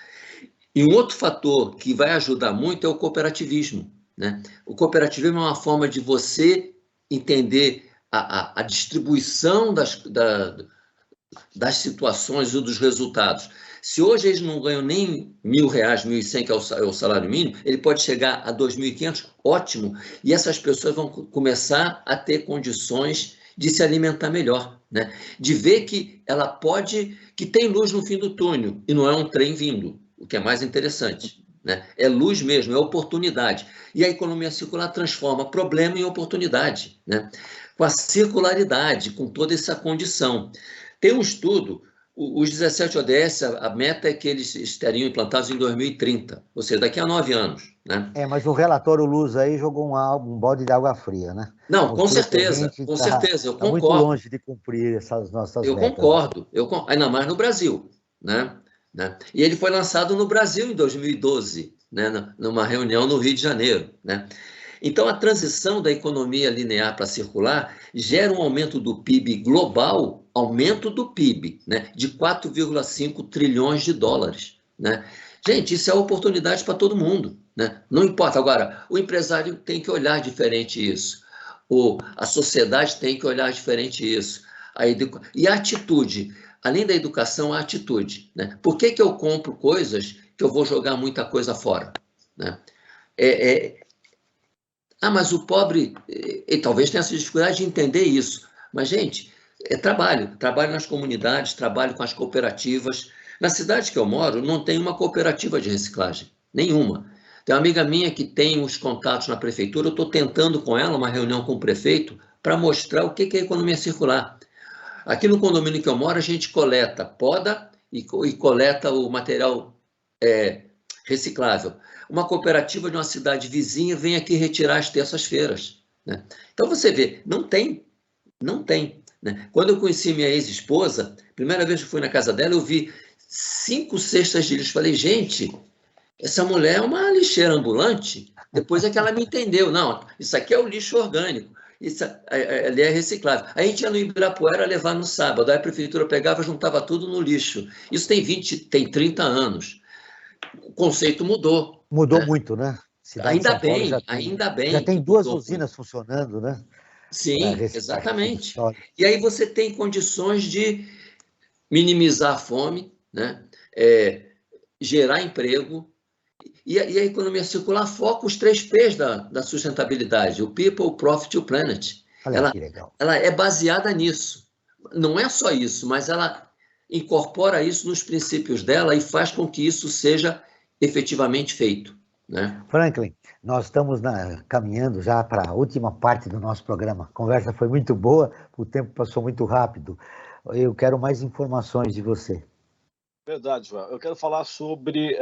E um outro fator que vai ajudar muito é o cooperativismo, né? O cooperativismo é uma forma de você entender a distribuição das situações e dos resultados. Se hoje eles não ganham nem R$1.000, 1.100, que é o salário mínimo, ele pode chegar a 2.500, ótimo, e essas pessoas vão começar a ter condições de se alimentar melhor, né? De ver que ela que tem luz no fim do túnel, e não é um trem vindo, o que é mais interessante, né? É luz mesmo, é oportunidade. E a economia circular transforma problema em oportunidade, né? Com a circularidade, com toda essa condição. Tem um estudo, os 17 ODS, a meta é que eles estariam implantados em 2030, ou seja, daqui a 9 anos, né? Mas o relatório Luz aí jogou um balde de água fria, né? Não, com certeza, eu concordo. Muito longe de cumprir essas nossas metas. Concordo, ainda mais no Brasil, né? E ele foi lançado no Brasil em 2012, né? Numa reunião no Rio de Janeiro, né? Então, a transição da economia linear para circular gera um aumento do PIB global, aumento do PIB, né, de 4,5 trilhões de dólares, né? Gente, isso é oportunidade para todo mundo, né? Não importa. Agora, o empresário tem que olhar diferente isso, a sociedade tem que olhar diferente isso, e a atitude, além da educação, a atitude, né? Por que eu compro coisas que eu vou jogar muita coisa fora, né? Mas o pobre, talvez tenha essa dificuldade de entender isso. Mas, gente, trabalho nas comunidades, trabalho com as cooperativas. Na cidade que eu moro, não tem uma cooperativa de reciclagem, nenhuma. Tem uma amiga minha que tem os contatos na prefeitura, eu estou tentando com ela uma reunião com o prefeito para mostrar o que é economia circular. Aqui no condomínio que eu moro, a gente coleta poda e coleta o material reciclável. Uma cooperativa de uma cidade vizinha vem aqui retirar às terças-feiras, né? Então, você vê, não tem, né? Quando eu conheci minha ex-esposa, primeira vez que fui na casa dela, eu vi 5 cestas de lixo. Falei, gente, essa mulher é uma lixeira ambulante. Depois é que ela me entendeu. Não, isso aqui é o lixo orgânico. Isso ali é reciclável. Aí a gente ia no Ibirapuera levar no sábado. Aí a prefeitura pegava e juntava tudo no lixo. Isso tem 30 anos. O conceito mudou. Mudou, né? Muito, né? Ainda bem. Já tem 2 usinas funcionando, né? Sim, exatamente. E aí você tem condições de minimizar a fome, né? Gerar emprego. E a economia circular foca os 3 P's da sustentabilidade: o people, o profit e o planet. Olha que legal. Ela é baseada nisso. Não é só isso, mas ela incorpora isso nos princípios dela e faz com que isso seja efetivamente feito, né? Franklin, nós estamos caminhando já para a última parte do nosso programa. A conversa foi muito boa, o tempo passou muito rápido. Eu quero mais informações de você. Verdade, João. Eu quero falar sobre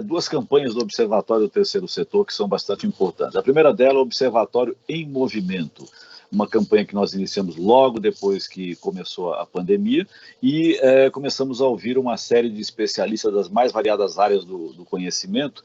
2 campanhas do Observatório do Terceiro Setor que são bastante importantes. A primeira dela é o Observatório em Movimento, uma campanha que nós iniciamos logo depois que começou a pandemia e começamos a ouvir uma série de especialistas das mais variadas áreas do conhecimento,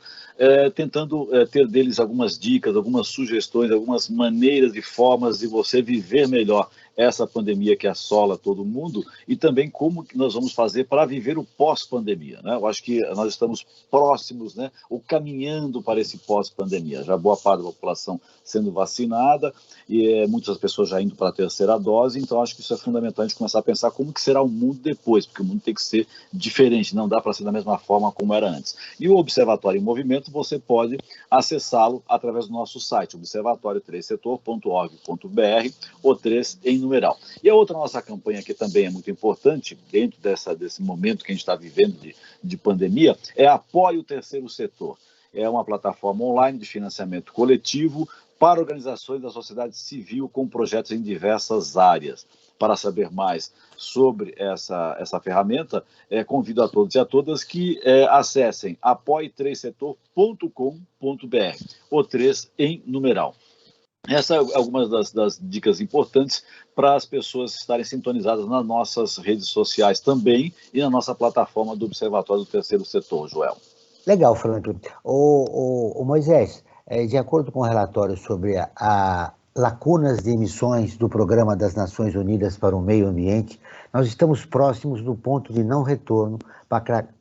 tentando ter deles algumas dicas, algumas sugestões, algumas maneiras e formas de você viver melhor essa pandemia que assola todo mundo e também como que nós vamos fazer para viver o pós-pandemia, né? Eu acho que nós estamos próximos, né, ou caminhando para esse pós-pandemia. Já boa parte da população sendo vacinada e muitas pessoas já indo para a terceira dose, então acho que isso é fundamental a gente começar a pensar como que será o mundo depois, porque o mundo tem que ser diferente, não dá para ser da mesma forma como era antes. E o Observatório em Movimento, você pode acessá-lo através do nosso site, observatório3setor.org.br, o 3 em numeral. E a outra nossa campanha que também é muito importante, dentro desse momento que a gente está vivendo de pandemia, é Apoie o Terceiro Setor. É uma plataforma online de financiamento coletivo para organizações da sociedade civil com projetos em diversas áreas. Para saber mais sobre essa ferramenta, convido a todos e a todas que acessem apoie3setor.com.br, o 3 em numeral. Essas são algumas das dicas importantes para as pessoas estarem sintonizadas nas nossas redes sociais também e na nossa plataforma do Observatório do Terceiro Setor, Joel. Legal, Franklin. O Moisés, de acordo com o relatório sobre a lacunas de emissões do Programa das Nações Unidas para o Meio Ambiente, nós estamos próximos do ponto de não retorno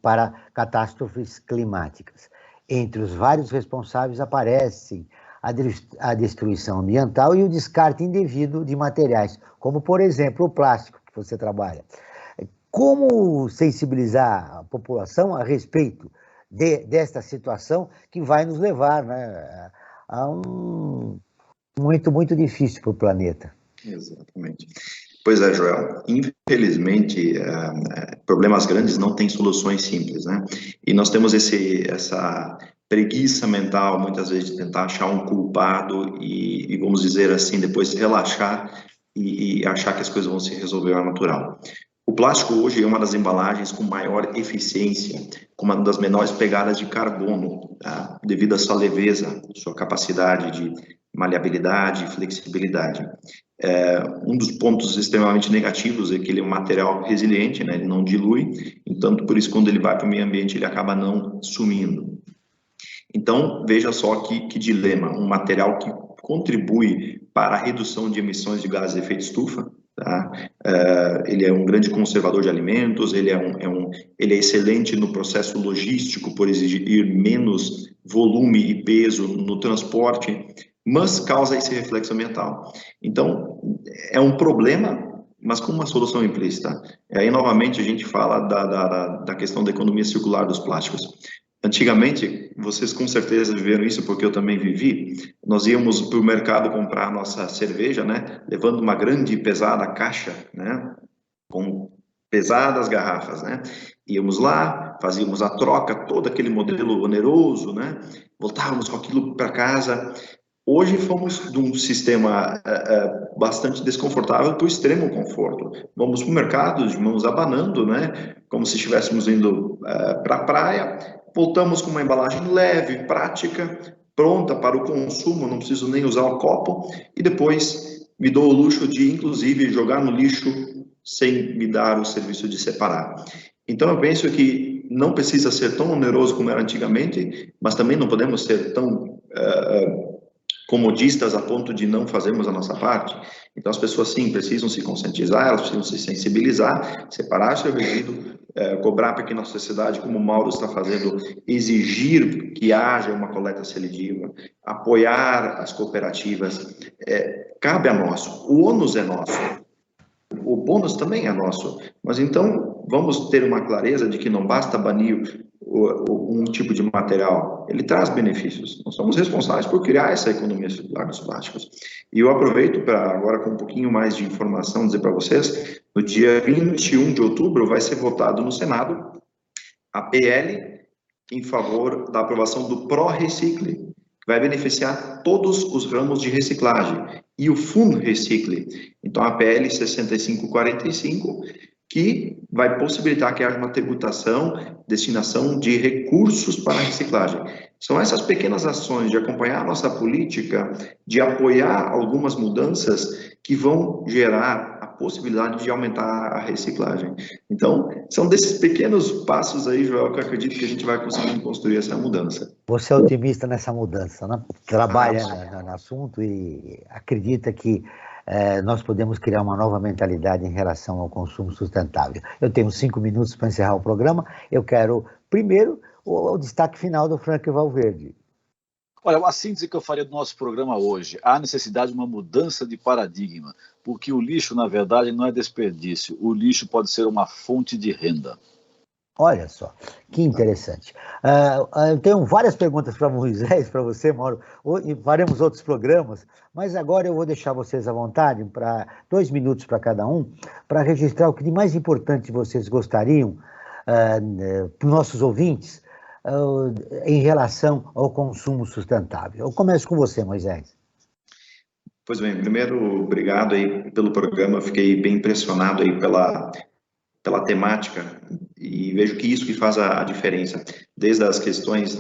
para catástrofes climáticas. Entre os vários responsáveis aparecem a destruição ambiental e o descarte indevido de materiais, como, por exemplo, o plástico que você trabalha. Como sensibilizar a população a respeito desta situação que vai nos levar, né, a um momento muito difícil para o planeta? Exatamente. Pois é, Joel. Infelizmente, problemas grandes não têm soluções simples, né? E nós temos essa preguiça mental, muitas vezes, de tentar achar um culpado e vamos dizer assim, depois relaxar e achar que as coisas vão se resolver ao natural. O plástico hoje é uma das embalagens com maior eficiência, com uma das menores pegadas de carbono, tá? Devido à sua leveza, sua capacidade de maleabilidade e flexibilidade. Um dos pontos extremamente negativos é que ele é um material resiliente, né? Ele não dilui, então por isso quando ele vai para o meio ambiente ele acaba não sumindo. Então veja só que dilema, um material que contribui para a redução de emissões de gases de efeito estufa, tá? Ele é um grande conservador de alimentos, ele é excelente no processo logístico por exigir menos volume e peso no transporte, mas causa esse reflexo ambiental. Então, é um problema, mas com uma solução implícita. Aí, novamente, a gente fala da questão da economia circular dos plásticos. Antigamente, vocês com certeza viveram isso, porque eu também vivi, nós íamos para o mercado comprar a nossa cerveja, né, levando uma grande e pesada caixa, né, com pesadas garrafas, né, íamos lá, fazíamos a troca, todo aquele modelo oneroso, né, voltávamos com aquilo para casa. Hoje fomos de um sistema bastante desconfortável para o extremo conforto. Vamos para o mercado, de mãos abanando, né, como se estivéssemos indo para a praia, voltamos com uma embalagem leve, prática, pronta para o consumo, não preciso nem usar o copo, e depois me dou o luxo de, inclusive, jogar no lixo sem me dar o serviço de separar. Então, eu penso que não precisa ser tão oneroso como era antigamente, mas também não podemos ser tão comodistas a ponto de não fazermos a nossa parte. Então, as pessoas, sim, precisam se conscientizar, elas precisam se sensibilizar, separar seu resíduo, cobrar para que na sociedade, como o Mauro está fazendo, exigir que haja uma coleta seletiva, apoiar as cooperativas, cabe a nós. O ônus é nosso, o bônus também é nosso, mas então vamos ter uma clareza de que não basta banir um tipo de material, ele traz benefícios. Nós somos responsáveis por criar essa economia circular dos plásticos. E eu aproveito para agora, com um pouquinho mais de informação, dizer para vocês, no dia 21 de outubro vai ser votado no Senado a PL em favor da aprovação do Pró-Recicle, que vai beneficiar todos os ramos de reciclagem, e o FUN-Recicle. Então, a PL 6545, que vai possibilitar que haja uma tributação, destinação de recursos para a reciclagem. São essas pequenas ações de acompanhar a nossa política, de apoiar algumas mudanças que vão gerar a possibilidade de aumentar a reciclagem. Então, são desses pequenos passos aí, Joel, que eu acredito que a gente vai conseguir construir essa mudança. Você é otimista nessa mudança, né? Trabalha no assunto e acredita que nós podemos criar uma nova mentalidade em relação ao consumo sustentável. Eu tenho 5 minutos para encerrar o programa. Eu quero, primeiro, o destaque final do Frank Valverde. Olha, a síntese que eu faria do nosso programa hoje: há necessidade de uma mudança de paradigma, porque o lixo, na verdade, não é desperdício. O lixo pode ser uma fonte de renda. Olha só, que interessante. Eu tenho várias perguntas para Moisés, para você, Mauro, e faremos outros programas, mas agora eu vou deixar vocês à vontade, para 2 minutos para cada um, para registrar o que de mais importante vocês gostariam, para os nossos ouvintes, em relação ao consumo sustentável. Eu começo com você, Moisés. Pois bem, primeiro, obrigado aí pelo programa, fiquei bem impressionado aí pela temática, e vejo que isso que faz a diferença, desde as questões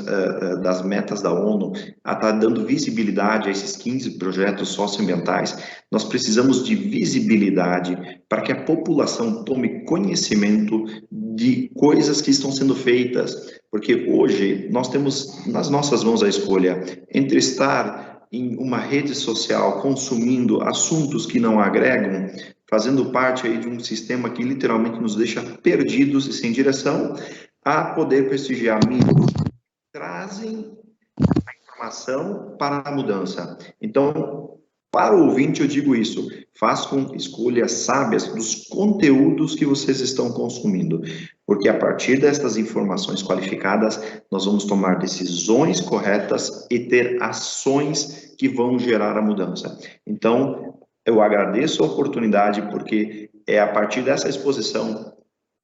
das metas da ONU, a estar dando visibilidade a esses 15 projetos socioambientais. Nós precisamos de visibilidade para que a população tome conhecimento de coisas que estão sendo feitas, porque hoje nós temos nas nossas mãos a escolha entre estar em uma rede social consumindo assuntos que não agregam, fazendo parte aí de um sistema que literalmente nos deixa perdidos e sem direção, a poder prestigiar amigos que trazem a informação para a mudança. Então, para o ouvinte eu digo isso: façam escolhas sábias dos conteúdos que vocês estão consumindo, porque a partir destas informações qualificadas, nós vamos tomar decisões corretas e ter ações que vão gerar a mudança. Então, eu agradeço a oportunidade, porque é a partir dessa exposição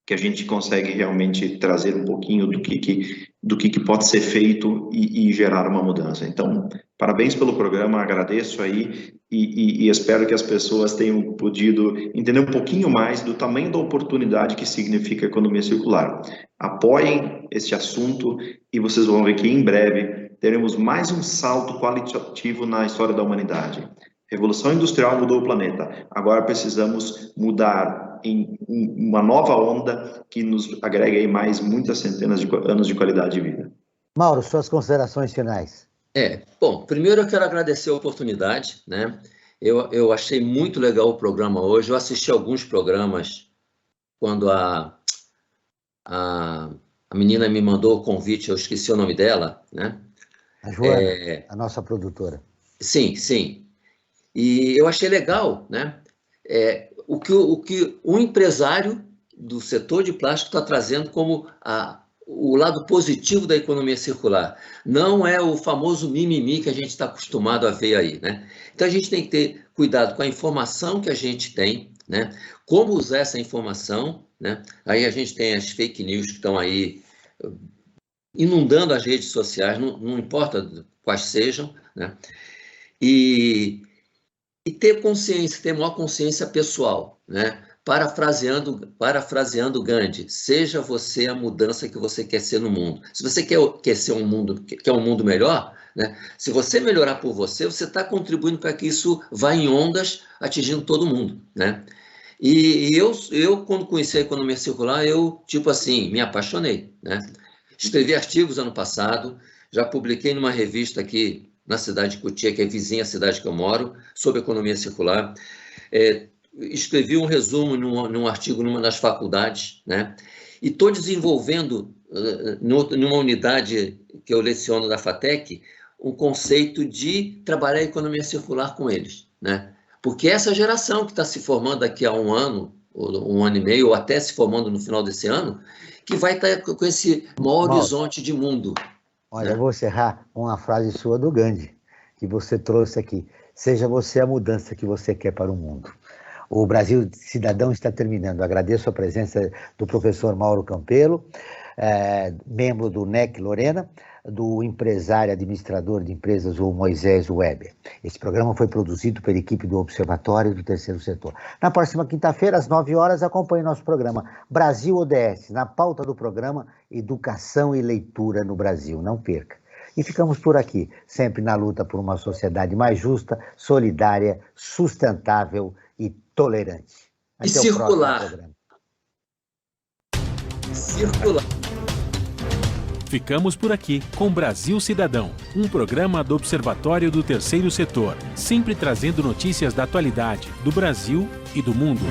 que a gente consegue realmente trazer um pouquinho do que pode ser feito e gerar uma mudança. Então, parabéns pelo programa, agradeço aí e espero que as pessoas tenham podido entender um pouquinho mais do tamanho da oportunidade que significa a economia circular. Apoiem este assunto e vocês vão ver que em breve teremos mais um salto qualitativo na história da humanidade. Revolução Industrial mudou o planeta. Agora precisamos mudar em uma nova onda que nos agrega aí mais muitas centenas de anos de qualidade de vida. Mauro, suas considerações finais. Bom, primeiro eu quero agradecer a oportunidade, né? Eu achei muito legal o programa hoje. Eu assisti alguns programas quando a menina me mandou o convite, eu esqueci o nome dela, né? A Joana, a nossa produtora. Sim, sim. E eu achei legal, né? O que o empresário do setor de plástico está trazendo como o lado positivo da economia circular. Não é o famoso mimimi que a gente está acostumado a ver aí, né? Então a gente tem que ter cuidado com a informação que a gente tem, né? Como usar essa informação, né? Aí a gente tem as fake news que estão aí inundando as redes sociais, não importa quais sejam, né? E ter consciência, ter maior consciência pessoal, né? Parafraseando Gandhi, seja você a mudança que você quer ser no mundo. Se você quer ser um mundo melhor, né? Se você melhorar por você, você está contribuindo para que isso vá em ondas, atingindo todo mundo, né? E eu quando conheci a economia circular, eu, tipo assim, me apaixonei, né? Escrevi artigos ano passado, já publiquei numa revista aqui na cidade de Cotia, que é vizinha à cidade que eu moro, sobre economia circular. Escrevi um resumo num artigo numa das faculdades, né? E estou desenvolvendo, numa unidade que eu leciono da FATEC, um conceito de trabalhar a economia circular com eles, né? Porque essa geração que está se formando daqui a 1 ano, ou 1 ano e meio, ou até se formando no final desse ano, que vai estar com esse maior horizonte de mundo. Olha, eu vou encerrar com uma frase sua do Gandhi, que você trouxe aqui. Seja você a mudança que você quer para o mundo. O Brasil Cidadão está terminando. Agradeço a presença do professor Mauro Campelo, membro do NEC Lorena, do empresário administrador de empresas, o Moisés Weber. Esse programa foi produzido pela equipe do Observatório do Terceiro Setor. Na próxima quinta-feira, às 9 horas, acompanhe nosso programa Brasil ODS. Na pauta do programa, Educação e Leitura no Brasil. Não perca. E ficamos por aqui, sempre na luta por uma sociedade mais justa, solidária, sustentável e tolerante. Até e circular. Circular. Ficamos por aqui com Brasil Cidadão, um programa do Observatório do Terceiro Setor, sempre trazendo notícias da atualidade, do Brasil e do mundo.